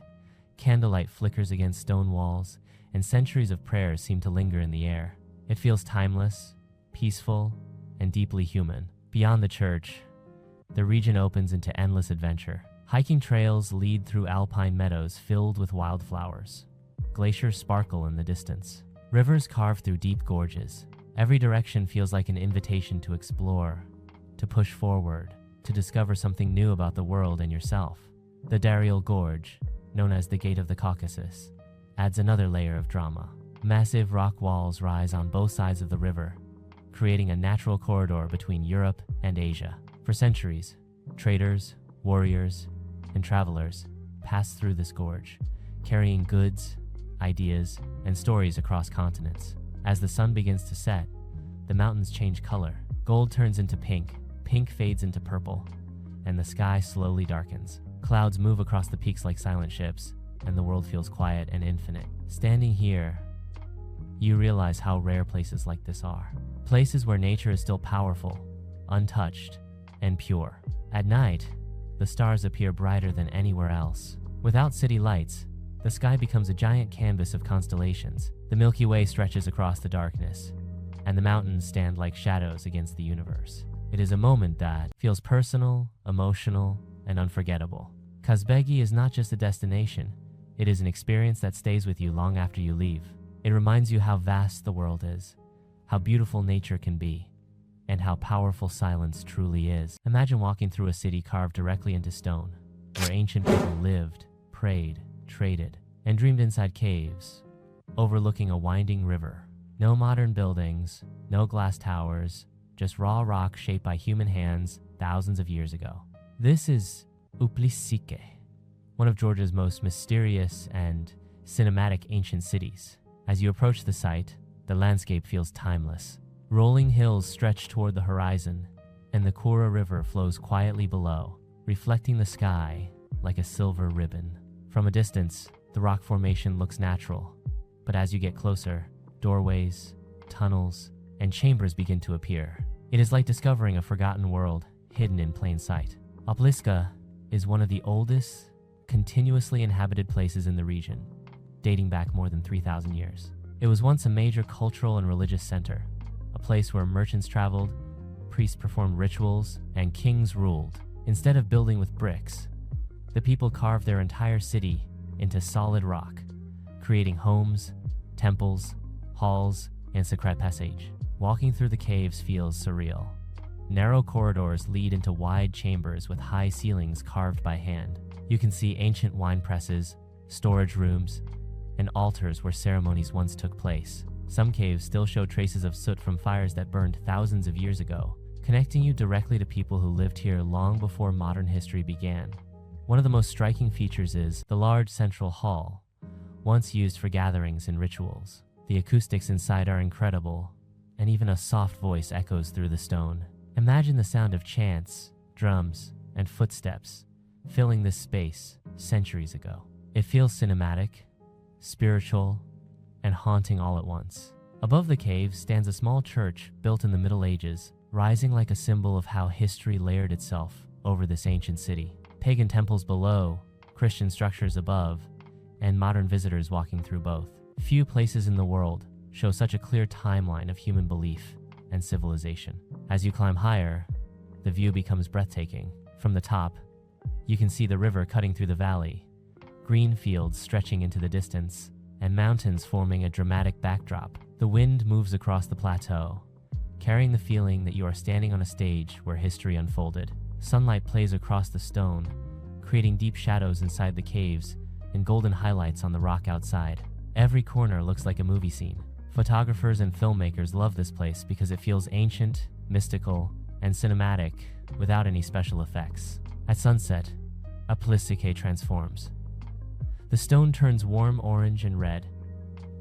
candlelight flickers against stone walls, and centuries of prayers seem to linger in the air. It feels timeless, peaceful, and deeply human. Beyond the church, the region opens into endless adventure. Hiking trails lead through alpine meadows filled with wildflowers. Glaciers sparkle in the distance. Rivers carve through deep gorges. Every direction feels like an invitation to explore, to push forward, to discover something new about the world and yourself. The Dariali Gorge, known as the Gate of the Caucasus, adds another layer of drama. Massive rock walls rise on both sides of the river, creating a natural corridor between Europe and Asia. For centuries, traders, warriors, and travelers passed through this gorge, carrying goods, ideas, and stories across continents. As the sun begins to set, the mountains change color. Gold turns into pink, pink fades into purple, and the sky slowly darkens. Clouds move across the peaks like silent ships, and the world feels quiet and infinite. Standing here, you realize how rare places like this are. Places where nature is still powerful, untouched, and pure. At night, the stars appear brighter than anywhere else. Without city lights, the sky becomes a giant canvas of constellations. The Milky Way stretches across the darkness, and the mountains stand like shadows against the universe. It is a moment that feels personal, emotional, and unforgettable. Kazbegi is not just a destination, it is an experience that stays with you long after you leave. It reminds you how vast the world is, how beautiful nature can be, and how powerful silence truly is. Imagine walking through a city carved directly into stone, where ancient people lived, prayed, traded, and dreamed inside caves, overlooking a winding river. No modern buildings, no glass towers, just raw rock shaped by human hands thousands of years ago. This is Uplistsikhe, one of Georgia's most mysterious and cinematic ancient cities. As you approach the site, the landscape feels timeless. Rolling hills stretch toward the horizon, and the Kura River flows quietly below, reflecting the sky like a silver ribbon. From a distance, the rock formation looks natural, but as you get closer, doorways, tunnels, and chambers begin to appear. It is like discovering a forgotten world hidden in plain sight. Uplistsikhe is one of the oldest, continuously inhabited places in the region, dating back more than 3,000 years. It was once a major cultural and religious center, a place where merchants traveled, priests performed rituals, and kings ruled. Instead of building with bricks, the people carved their entire city into solid rock, creating homes, temples, halls, and secret passage. Walking through the caves feels surreal. Narrow corridors lead into wide chambers with high ceilings carved by hand. You can see ancient wine presses, storage rooms, and altars where ceremonies once took place. Some caves still show traces of soot from fires that burned thousands of years ago, connecting you directly to people who lived here long before modern history began. One of the most striking features is the large central hall, once used for gatherings and rituals. The acoustics inside are incredible, and even a soft voice echoes through the stone. Imagine the sound of chants, drums, and footsteps filling this space centuries ago. It feels cinematic, spiritual, and haunting all at once. Above the cave stands a small church built in the Middle Ages, rising like a symbol of how history layered itself over this ancient city. Pagan temples below, Christian structures above, and modern visitors walking through both. Few places in the world show such a clear timeline of human belief and civilization. As you climb higher, the view becomes breathtaking. From the top, you can see the river cutting through the valley, green fields stretching into the distance, and mountains forming a dramatic backdrop. The wind moves across the plateau, carrying the feeling that you are standing on a stage where history unfolded. Sunlight plays across the stone, creating deep shadows inside the caves and golden highlights on the rock outside. Every corner looks like a movie scene. Photographers and filmmakers love this place because it feels ancient, mystical, and cinematic without any special effects. At sunset, Uplistsikhe transforms. The stone turns warm orange and red,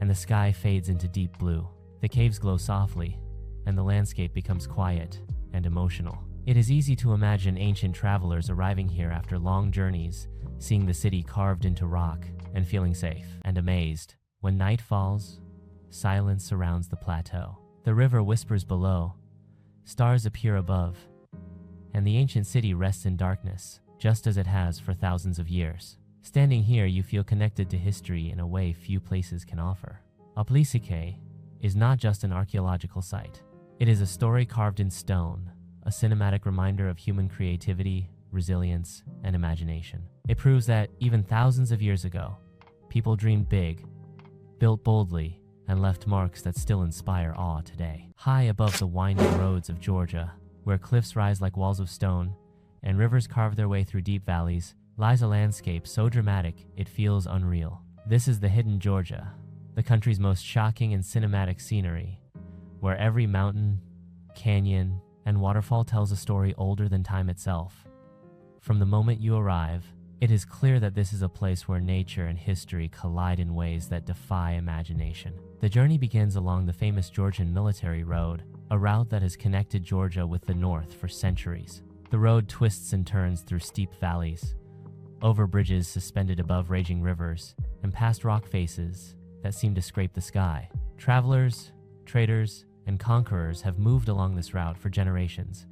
and the sky fades into deep blue. The caves glow softly, and the landscape becomes quiet and emotional. It is easy to imagine ancient travelers arriving here after long journeys, seeing the city carved into rock, and feeling safe and amazed. When night falls, silence surrounds the plateau. The river whispers below, stars appear above, and the ancient city rests in darkness, just as it has for thousands of years. Standing here, you feel connected to history in a way few places can offer. Uplistsikhe is not just an archaeological site. It is a story carved in stone, a cinematic reminder of human creativity, resilience, and imagination. It proves that even thousands of years ago, people dreamed big, built boldly, and left marks that still inspire awe today. High above the winding roads of Georgia, where cliffs rise like walls of stone and rivers carve their way through deep valleys, lies a landscape so dramatic it feels unreal. This is the hidden Georgia, the country's most shocking and cinematic scenery, where every mountain, canyon, and waterfall tells a story older than time itself. From the moment you arrive, it is clear that this is a place where nature and history collide in ways that defy imagination. The journey begins along the famous Georgian military road, a route that has connected Georgia with the north for centuries. The road twists and turns through steep valleys, over bridges suspended above raging rivers, and past rock faces that seem to scrape the sky. Travelers, traders, and conquerors have moved along this route for generations,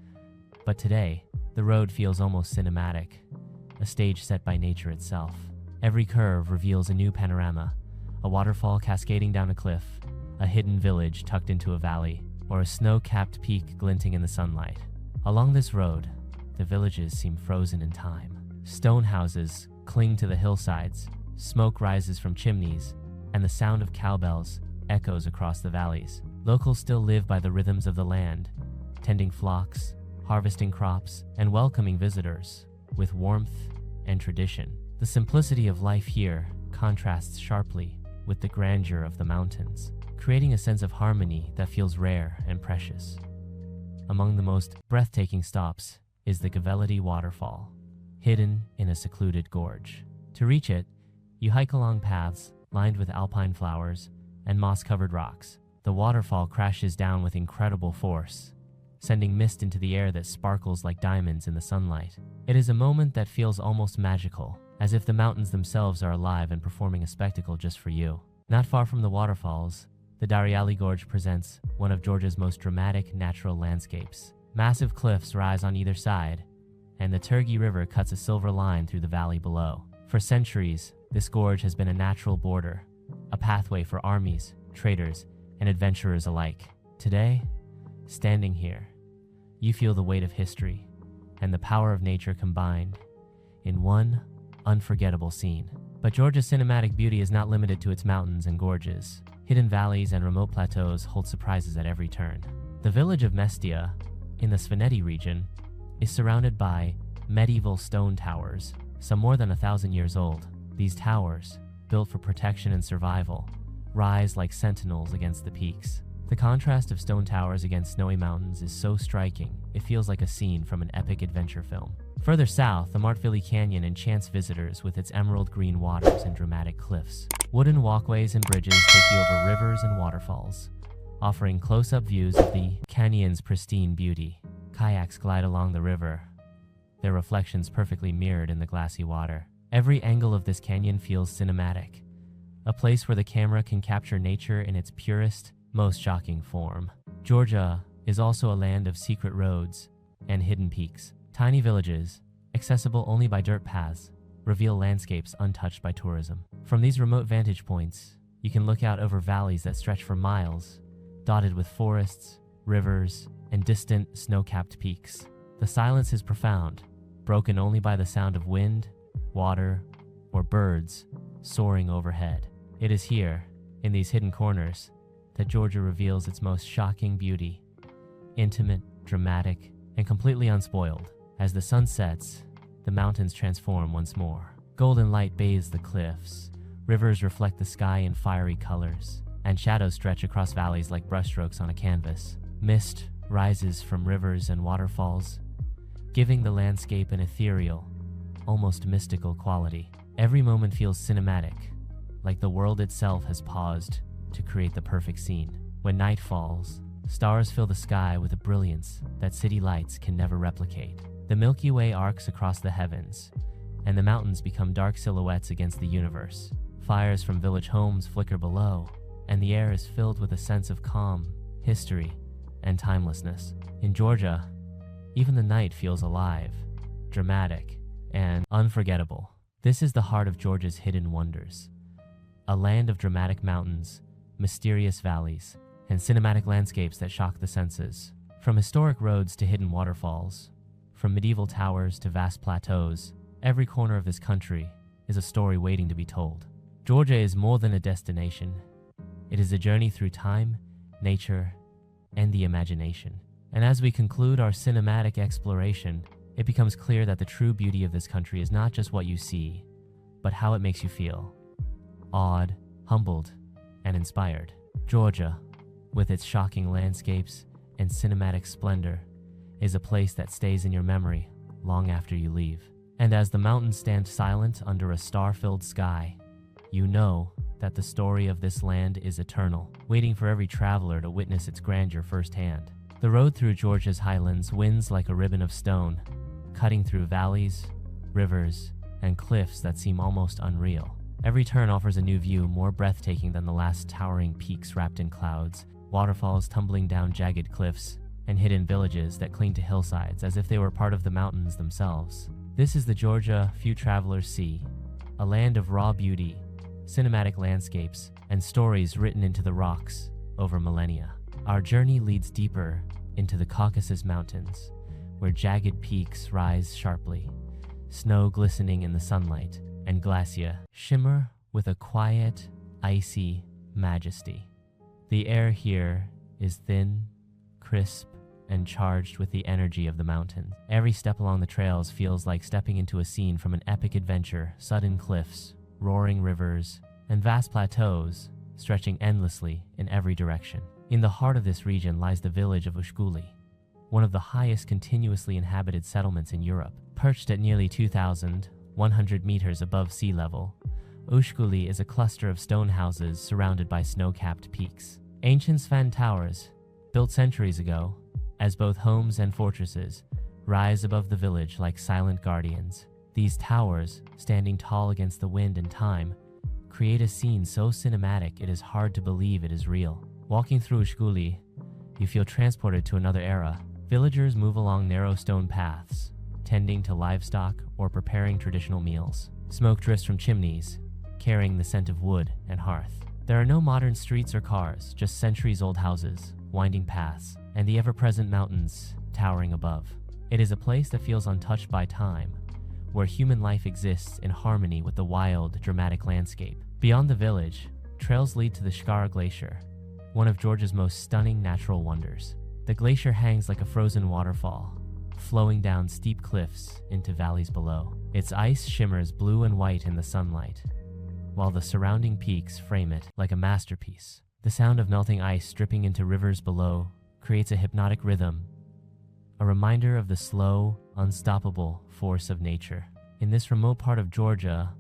but today, the road feels almost cinematic, a stage set by nature itself. Every curve reveals a new panorama, a waterfall cascading down a cliff, a hidden village tucked into a valley, or a snow-capped peak glinting in the sunlight. Along this road, the villages seem frozen in time. Stone houses cling to the hillsides, smoke rises from chimneys, and the sound of cowbells echoes across the valleys. Locals still live by the rhythms of the land, tending flocks, harvesting crops, and welcoming visitors with warmth and tradition. The simplicity of life here contrasts sharply with the grandeur of the mountains, creating a sense of harmony that feels rare and precious. Among the most breathtaking stops is the Gveleti waterfall, hidden in a secluded gorge. To reach it, you hike along paths lined with alpine flowers and moss-covered rocks. The waterfall crashes down with incredible force, sending mist into the air that sparkles like diamonds in the sunlight. It is a moment that feels almost magical, as if the mountains themselves are alive and performing a spectacle just for you. Not far from the waterfalls, the Dariali Gorge presents one of Georgia's most dramatic natural landscapes. Massive cliffs rise on either side, and the Turgi River cuts a silver line through the valley below. For centuries, this gorge has been a natural border, a pathway for armies, traders, and adventurers alike. Today, standing here, you feel the weight of history and the power of nature combined in one unforgettable scene. But Georgia's cinematic beauty is not limited to its mountains and gorges. Hidden valleys and remote plateaus hold surprises at every turn. The village of Mestia, in the Svaneti region, is surrounded by medieval stone towers, some more than 1,000 years old. These towers, built for protection and survival, rise like sentinels against the peaks. The contrast of stone towers against snowy mountains is so striking, it feels like a scene from an epic adventure film. Further south, the Martvili Canyon enchants visitors with its emerald green waters and dramatic cliffs. Wooden walkways and bridges take you over rivers and waterfalls, offering close-up views of the canyon's pristine beauty. Kayaks glide along the river, their reflections perfectly mirrored in the glassy water. Every angle of this canyon feels cinematic, a place where the camera can capture nature in its purest, most shocking form. Georgia is also a land of secret roads and hidden peaks. Tiny villages, accessible only by dirt paths, reveal landscapes untouched by tourism. From these remote vantage points, you can look out over valleys that stretch for miles, dotted with forests, rivers, and distant snow-capped peaks. The silence is profound, broken only by the sound of wind, water, or birds soaring overhead. It is here, in these hidden corners, that Georgia reveals its most shocking beauty, intimate, dramatic, and completely unspoiled. As the sun sets, the mountains transform once more. Golden light bathes the cliffs, rivers reflect the sky in fiery colors, and shadows stretch across valleys like brushstrokes on a canvas. Mist rises from rivers and waterfalls, giving the landscape an ethereal, almost mystical quality. Every moment feels cinematic, like the world itself has paused to create the perfect scene. When night falls, stars fill the sky with a brilliance that city lights can never replicate. The Milky Way arcs across the heavens, and the mountains become dark silhouettes against the universe. Fires from village homes flicker below, and the air is filled with a sense of calm, history, and timelessness. In Georgia, even the night feels alive, dramatic, and unforgettable. This is the heart of Georgia's hidden wonders, a land of dramatic mountains, mysterious valleys, and cinematic landscapes that shock the senses. From historic roads to hidden waterfalls, from medieval towers to vast plateaus, every corner of this country is a story waiting to be told. Georgia is more than a destination. It is a journey through time, nature, and the imagination. And as we conclude our cinematic exploration, it becomes clear that the true beauty of this country is not just what you see, but how it makes you feel. Awed, humbled, and inspired. Georgia, with its shocking landscapes and cinematic splendor, is a place that stays in your memory long after you leave. And as the mountains stand silent under a star-filled sky, you know that the story of this land is eternal, waiting for every traveler to witness its grandeur firsthand. The road through Georgia's highlands winds like a ribbon of stone, cutting through valleys, rivers, and cliffs that seem almost unreal. Every turn offers a new view more breathtaking than the last, towering peaks wrapped in clouds, waterfalls tumbling down jagged cliffs, and hidden villages that cling to hillsides as if they were part of the mountains themselves. This is the Georgia few travelers see, a land of raw beauty, cinematic landscapes, and stories written into the rocks over millennia. Our journey leads deeper into the Caucasus Mountains, where jagged peaks rise sharply, snow glistening in the sunlight, and Glacier shimmer with a quiet, icy majesty. The air here is thin, crisp, and charged with the energy of the mountains. Every step along the trails feels like stepping into a scene from an epic adventure. Sudden cliffs, roaring rivers, and vast plateaus stretching endlessly in every direction. In the heart of this region lies the village of Ushguli, one of the highest continuously inhabited settlements in Europe. Perched at nearly 2,100 meters above sea level, Ushguli is a cluster of stone houses surrounded by snow-capped peaks. Ancient Svan towers, built centuries ago, as both homes and fortresses rise above the village like silent guardians. These towers, standing tall against the wind and time, create a scene so cinematic it is hard to believe it is real. Walking through Ushguli, you feel transported to another era. Villagers move along narrow stone paths, tending to livestock or preparing traditional meals. Smoke drifts from chimneys, carrying the scent of wood and hearth. There are no modern streets or cars, just centuries-old houses, winding paths, and the ever-present mountains towering above. It is a place that feels untouched by time, where human life exists in harmony with the wild, dramatic landscape. Beyond the village, trails lead to the Shkhara Glacier, one of Georgia's most stunning natural wonders. The glacier hangs like a frozen waterfall, flowing down steep cliffs into valleys below. Its ice shimmers blue and white in the sunlight, while the surrounding peaks frame it like a masterpiece. The sound of melting ice dripping into rivers below creates a hypnotic rhythm, a reminder of the slow, unstoppable force of nature. In this remote part of Georgia,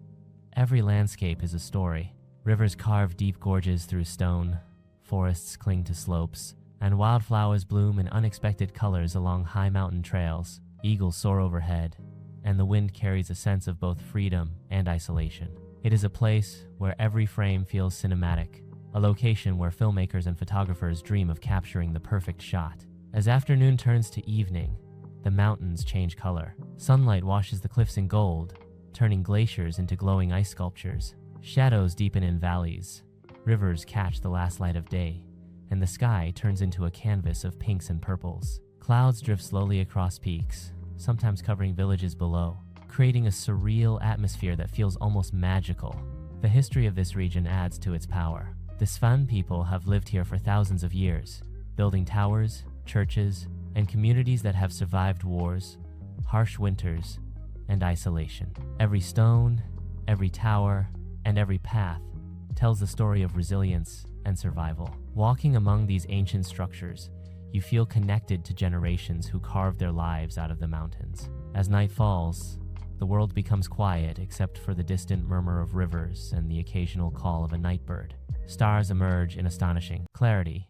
every landscape is a story. Rivers carve deep gorges through stone, forests cling to slopes, and wildflowers bloom in unexpected colors along high mountain trails. Eagles soar overhead, and the wind carries a sense of both freedom and isolation. It is a place where every frame feels cinematic, a location where filmmakers and photographers dream of capturing the perfect shot. As afternoon turns to evening, the mountains change color. Sunlight washes the cliffs in gold, turning glaciers into glowing ice sculptures. Shadows deepen in valleys, rivers catch the last light of day, and the sky turns into a canvas of pinks and purples. Clouds drift slowly across peaks, sometimes covering villages below, creating a surreal atmosphere that feels almost magical. The history of this region adds to its power. The Svan people have lived here for thousands of years, building towers, churches, and communities that have survived wars, harsh winters, and isolation. Every stone, every tower, and every path tells the story of resilience and survival. Walking among these ancient structures, you feel connected to generations who carved their lives out of the mountains. As night falls, the world becomes quiet except for the distant murmur of rivers and the occasional call of a night bird. Stars emerge in astonishing clarity,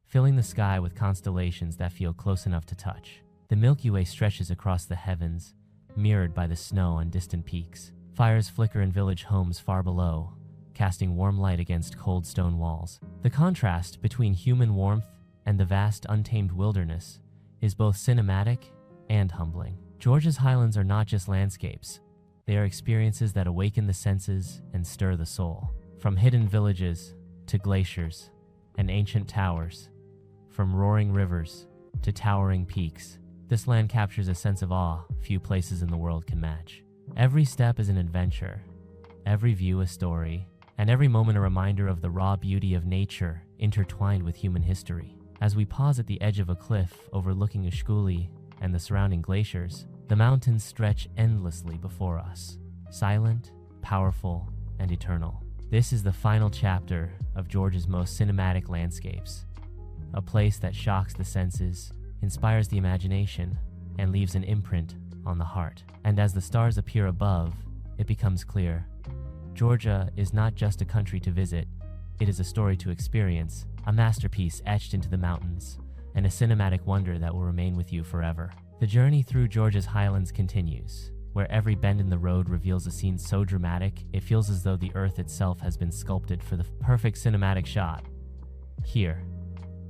filling the sky with constellations that feel close enough to touch. The Milky Way stretches across the heavens, mirrored by the snow on distant peaks. Fires flicker in village homes far below, casting warm light against cold stone walls. The contrast between human warmth and the vast untamed wilderness is both cinematic and humbling. Georgia's highlands are not just landscapes. They are experiences that awaken the senses and stir the soul. From hidden villages to glaciers and ancient towers, from roaring rivers to towering peaks, this land captures a sense of awe few places in the world can match. Every step is an adventure, every view a story, and every moment a reminder of the raw beauty of nature intertwined with human history. As we pause at the edge of a cliff overlooking Ushguli and the surrounding glaciers, the mountains stretch endlessly before us, silent, powerful, and eternal. This is the final chapter of Georgia's most cinematic landscapes, a place that shocks the senses, inspires the imagination, and leaves an imprint on the heart. And as the stars appear above, it becomes clear. Georgia is not just a country to visit, it is a story to experience, a masterpiece etched into the mountains, and a cinematic wonder that will remain with you forever. The journey through Georgia's highlands continues, where every bend in the road reveals a scene so dramatic, it feels as though the earth itself has been sculpted for the perfect cinematic shot. Here,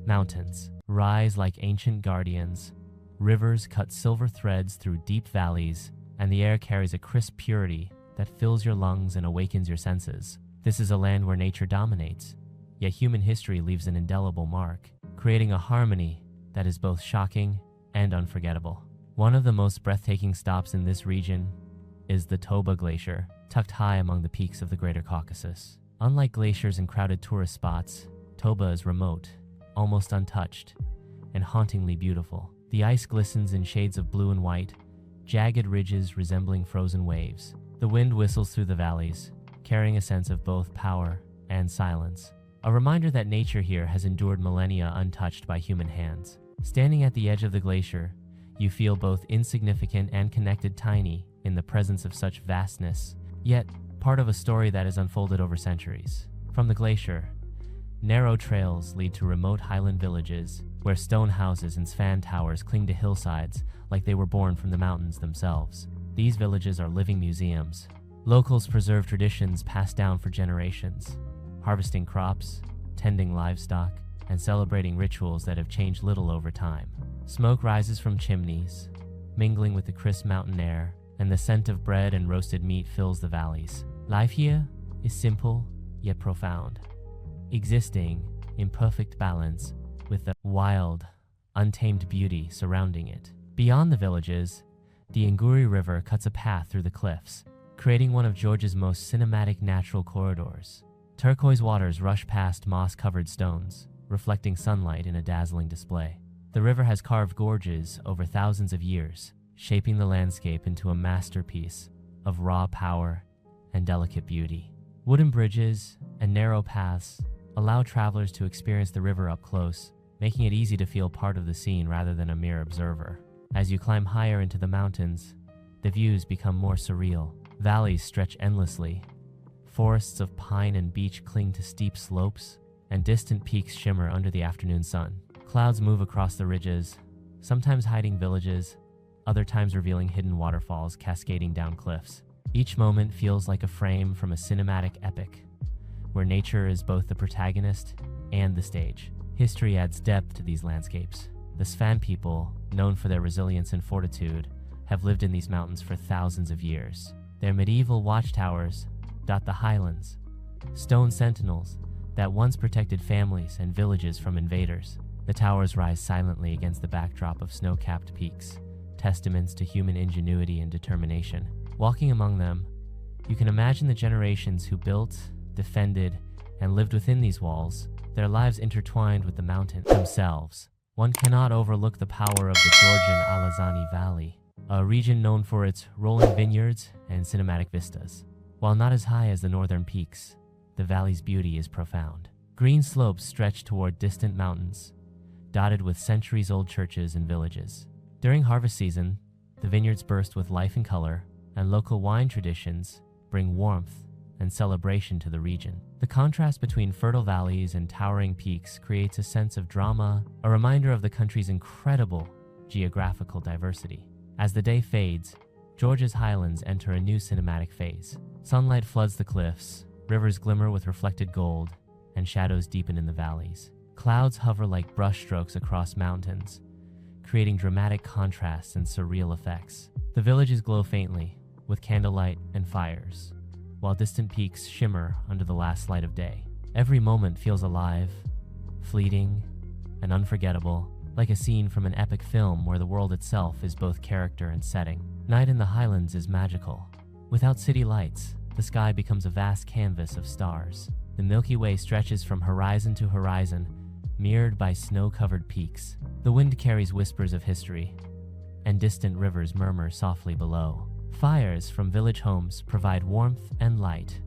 mountains rise like ancient guardians, rivers cut silver threads through deep valleys, and the air carries a crisp purity that fills your lungs and awakens your senses. This is a land where nature dominates, yet human history leaves an indelible mark, creating a harmony that is both shocking and unforgettable. One of the most breathtaking stops in this region is the Toba Glacier, tucked high among the peaks of the Greater Caucasus. Unlike glaciers and crowded tourist spots, Toba is remote, almost untouched, and hauntingly beautiful. The ice glistens in shades of blue and white, jagged ridges resembling frozen waves. The wind whistles through the valleys, carrying a sense of both power and silence. A reminder that nature here has endured millennia untouched by human hands. Standing at the edge of the glacier, you feel both insignificant and connected, tiny in the presence of such vastness, yet part of a story that has unfolded over centuries. From the glacier, narrow trails lead to remote highland villages, where stone houses and Svan towers cling to hillsides like they were born from the mountains themselves. These villages are living museums. Locals preserve traditions passed down for generations, harvesting crops, tending livestock, and celebrating rituals that have changed little over time. Smoke rises from chimneys, mingling with the crisp mountain air, and the scent of bread and roasted meat fills the valleys. Life here is simple yet profound, existing in perfect balance with the wild, untamed beauty surrounding it. Beyond the villages, the Unguri River cuts a path through the cliffs, creating one of Georgia's most cinematic natural corridors. Turquoise waters rush past moss-covered stones, reflecting sunlight in a dazzling display. The river has carved gorges over thousands of years, shaping the landscape into a masterpiece of raw power and delicate beauty. Wooden bridges and narrow paths allow travelers to experience the river up close, making it easy to feel part of the scene rather than a mere observer. As you climb higher into the mountains, the views become more surreal. Valleys stretch endlessly. Forests of pine and beech cling to steep slopes, and distant peaks shimmer under the afternoon sun. Clouds move across the ridges, sometimes hiding villages, other times revealing hidden waterfalls cascading down cliffs. Each moment feels like a frame from a cinematic epic, where nature is both the protagonist and the stage. History adds depth to these landscapes. The Svan people, known for their resilience and fortitude, have lived in these mountains for thousands of years. Their medieval watchtowers dot the highlands, stone sentinels that once protected families and villages from invaders. The towers rise silently against the backdrop of snow-capped peaks, testaments to human ingenuity and determination. Walking among them, you can imagine the generations who built, defended, and lived within these walls, their lives intertwined with the mountains themselves. One cannot overlook the power of the Georgian Alazani Valley, a region known for its rolling vineyards and cinematic vistas. While not as high as the northern peaks, the valley's beauty is profound. Green slopes stretch toward distant mountains, dotted with centuries-old churches and villages. During harvest season, the vineyards burst with life and color, and local wine traditions bring warmth and celebration to the region. The contrast between fertile valleys and towering peaks creates a sense of drama, a reminder of the country's incredible geographical diversity. As the day fades, Georgia's highlands enter a new cinematic phase. Sunlight floods the cliffs, rivers glimmer with reflected gold, and shadows deepen in the valleys. Clouds hover like brushstrokes across mountains, creating dramatic contrasts and surreal effects. The villages glow faintly, with candlelight and fires, while distant peaks shimmer under the last light of day. Every moment feels alive, fleeting, and unforgettable, like a scene from an epic film where the world itself is both character and setting. Night in the highlands is magical. Without city lights, the sky becomes a vast canvas of stars. The Milky Way stretches from horizon to horizon, mirrored by snow-covered peaks. The wind carries whispers of history, and distant rivers murmur softly below. Fires from village homes provide warmth and light,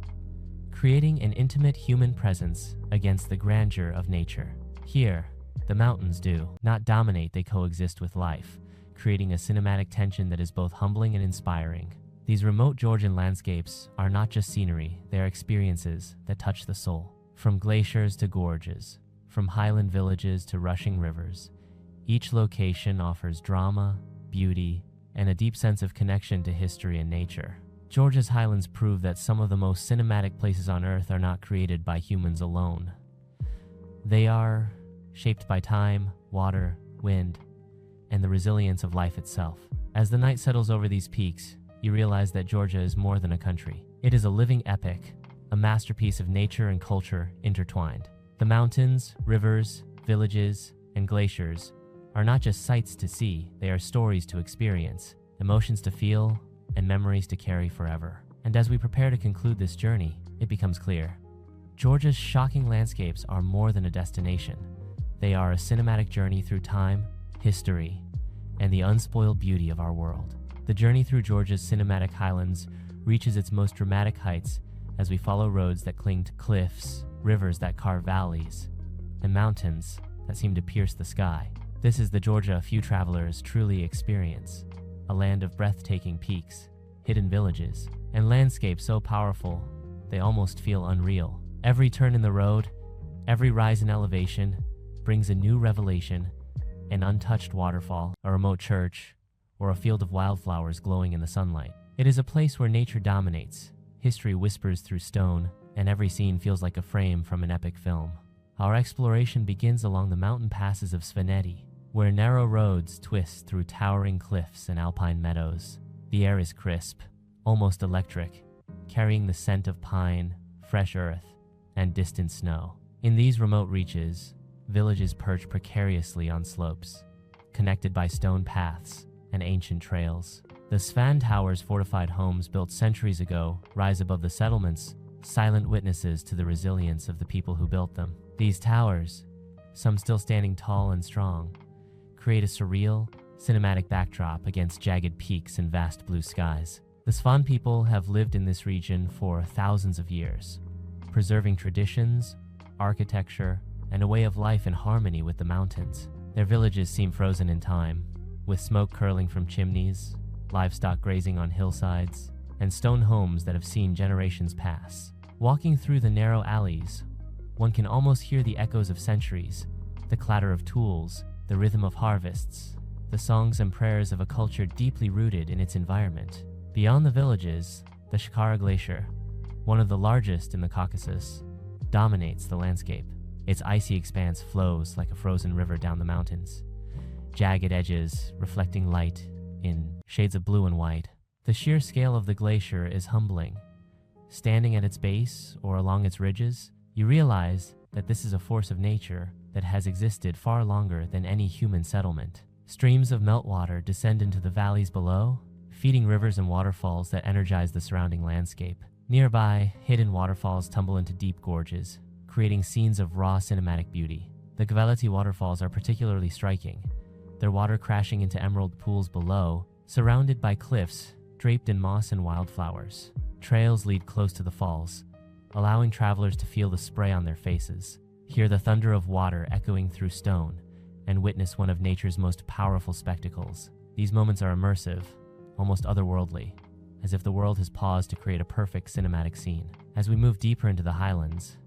creating an intimate human presence against the grandeur of nature. Here, the mountains do not dominate, they coexist with life, creating a cinematic tension that is both humbling and inspiring. These remote Georgian landscapes are not just scenery, they are experiences that touch the soul. From glaciers to gorges, from highland villages to rushing rivers, each location offers drama, beauty, and a deep sense of connection to history and nature. Georgia's highlands prove that some of the most cinematic places on Earth are not created by humans alone. They are shaped by time, water, wind, and the resilience of life itself. As the night settles over these peaks, you realize that Georgia is more than a country. It is a living epic, a masterpiece of nature and culture intertwined. The mountains, rivers, villages, and glaciers are not just sights to see, they are stories to experience, emotions to feel, and memories to carry forever. And as we prepare to conclude this journey, it becomes clear. Georgia's shocking landscapes are more than a destination. They are a cinematic journey through time, history, and the unspoiled beauty of our world. The journey through Georgia's cinematic highlands reaches its most dramatic heights as we follow roads that cling to cliffs, rivers that carve valleys, and mountains that seem to pierce the sky. This is the Georgia few travelers truly experience, a land of breathtaking peaks, hidden villages, and landscapes so powerful they almost feel unreal. Every turn in the road, every rise in elevation, brings a new revelation an untouched waterfall, a remote church, or a field of wildflowers glowing in the sunlight. It is a place where nature dominates, history whispers through stone, and every scene feels like a frame from an epic film. Our exploration begins along the mountain passes of Svaneti, where narrow roads twist through towering cliffs and alpine meadows. The air is crisp, almost electric, carrying the scent of pine, fresh earth, and distant snow. In these remote reaches, villages perch precariously on slopes, connected by stone paths and ancient trails. The Svan Tower's fortified homes built centuries ago rise above the settlements, silent witnesses to the resilience of the people who built them. These towers, some still standing tall and strong, create a surreal, cinematic backdrop against jagged peaks and vast blue skies. The Svan people have lived in this region for thousands of years, preserving traditions, architecture, and a way of life in harmony with the mountains. Their villages seem frozen in time, with smoke curling from chimneys, livestock grazing on hillsides, and stone homes that have seen generations pass. Walking through the narrow alleys, one can almost hear the echoes of centuries, the clatter of tools, the rhythm of harvests, the songs and prayers of a culture deeply rooted in its environment. Beyond the villages, the Shkhara Glacier, one of the largest in the Caucasus, dominates the landscape. Its icy expanse flows like a frozen river down the mountains, jagged edges reflecting light in shades of blue and white. The sheer scale of the glacier is humbling. Standing at its base or along its ridges, you realize that this is a force of nature that has existed far longer than any human settlement. Streams of meltwater descend into the valleys below, feeding rivers and waterfalls that energize the surrounding landscape. Nearby, hidden waterfalls tumble into deep gorges, creating scenes of raw cinematic beauty. The Gveleti waterfalls are particularly striking, their water crashing into emerald pools below, surrounded by cliffs draped in moss and wildflowers. Trails lead close to the falls, allowing travelers to feel the spray on their faces, hear the thunder of water echoing through stone, and witness one of nature's most powerful spectacles. These moments are immersive, almost otherworldly, as if the world has paused to create a perfect cinematic scene. As we move deeper into the highlands,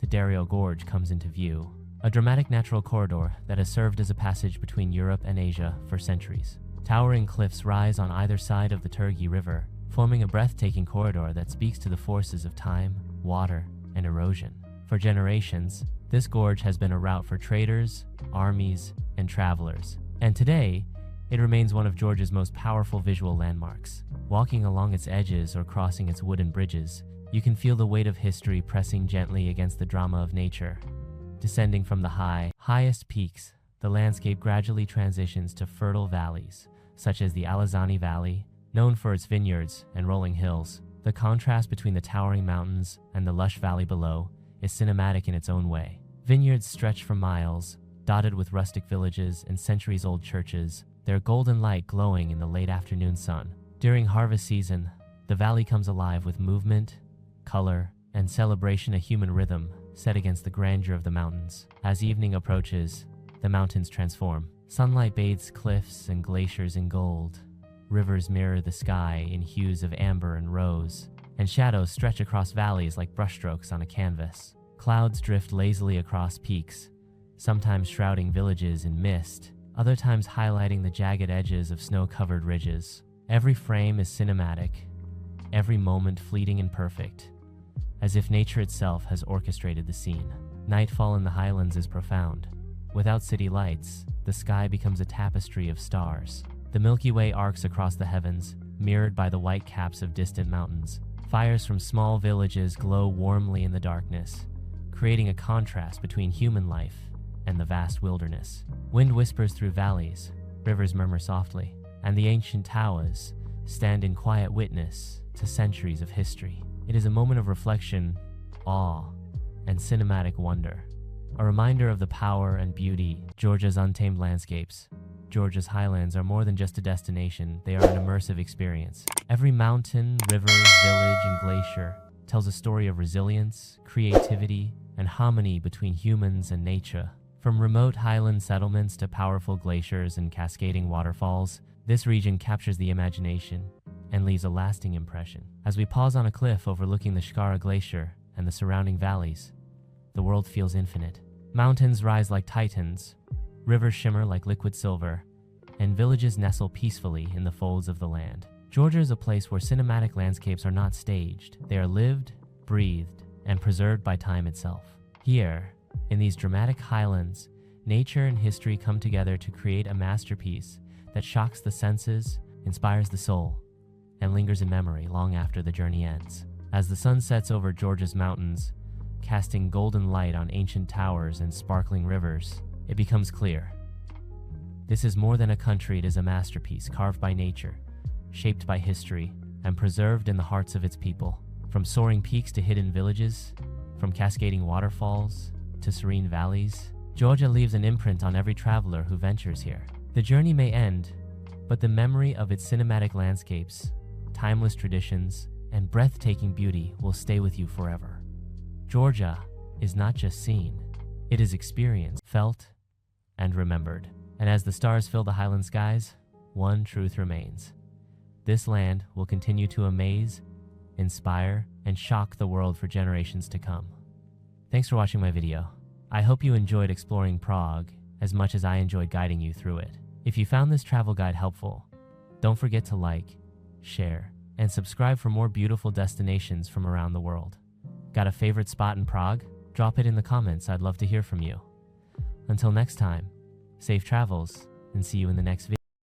the Dariali Gorge comes into view, a dramatic natural corridor that has served as a passage between Europe and Asia for centuries. Towering cliffs rise on either side of the Gergeti River, forming a breathtaking corridor that speaks to the forces of time, water, and erosion. For generations, this gorge has been a route for traders, armies, and travelers, and today, it remains one of Georgia's most powerful visual landmarks. Walking along its edges or crossing its wooden bridges, you can feel the weight of history pressing gently against the drama of nature. Descending from the highest peaks, the landscape gradually transitions to fertile valleys, such as the Alazani Valley, known for its vineyards and rolling hills. The contrast between the towering mountains and the lush valley below is cinematic in its own way. Vineyards stretch for miles, dotted with rustic villages and centuries-old churches, their golden light glowing in the late afternoon sun. During harvest season, the valley comes alive with movement, color, and celebration, a human rhythm set against the grandeur of the mountains. As evening approaches, the mountains transform. Sunlight bathes cliffs and glaciers in gold. Rivers mirror the sky in hues of amber and rose, and shadows stretch across valleys like brushstrokes on a canvas. Clouds drift lazily across peaks, sometimes shrouding villages in mist, other times highlighting the jagged edges of snow-covered ridges. Every frame is cinematic, every moment fleeting and perfect, as if nature itself has orchestrated the scene. Nightfall in the highlands is profound. Without city lights, the sky becomes a tapestry of stars. The Milky Way arcs across the heavens, mirrored by the white caps of distant mountains. Fires from small villages glow warmly in the darkness, creating a contrast between human life and the vast wilderness. Wind whispers through valleys, rivers murmur softly, and the ancient towers stand in quiet witness to centuries of history. It is a moment of reflection, awe, and cinematic wonder, a reminder of the power and beauty of Georgia's untamed landscapes. Georgia's highlands are more than just a destination, they are an immersive experience. Every mountain, river, village, and glacier tells a story of resilience, creativity, and harmony between humans and nature. From remote highland settlements to powerful glaciers and cascading waterfalls, this region captures the imagination and leaves a lasting impression. As we pause on a cliff overlooking the Shkhara Glacier and the surrounding valleys, the world feels infinite. Mountains rise like titans, Rivers shimmer like liquid silver, and villages nestle peacefully in the folds of the land. Georgia is a place where cinematic landscapes are not staged. They are lived, breathed, and preserved by time itself. Here, in these dramatic highlands, nature and history come together to create a masterpiece that shocks the senses, inspires the soul, and lingers in memory long after the journey ends. As the sun sets over Georgia's mountains, casting golden light on ancient towers and sparkling rivers, it becomes clear. This is more than a country, it is a masterpiece carved by nature, shaped by history, and preserved in the hearts of its people. From soaring peaks to hidden villages, from cascading waterfalls to serene valleys, Georgia leaves an imprint on every traveler who ventures here. The journey may end, but the memory of its cinematic landscapes, timeless traditions, and breathtaking beauty will stay with you forever. Georgia is not just seen, it is experienced, felt, and remembered. And as the stars fill the highland skies, one truth remains. This land will continue to amaze, inspire, and shock the world for generations to come. Thanks for watching my video. I hope you enjoyed exploring Prague as much as I enjoyed guiding you through it. If you found this travel guide helpful, don't forget to like, share, and subscribe for more beautiful destinations from around the world. Got a favorite spot in Prague? Drop it in the comments, I'd love to hear from you. Until next time, safe travels, and see you in the next video.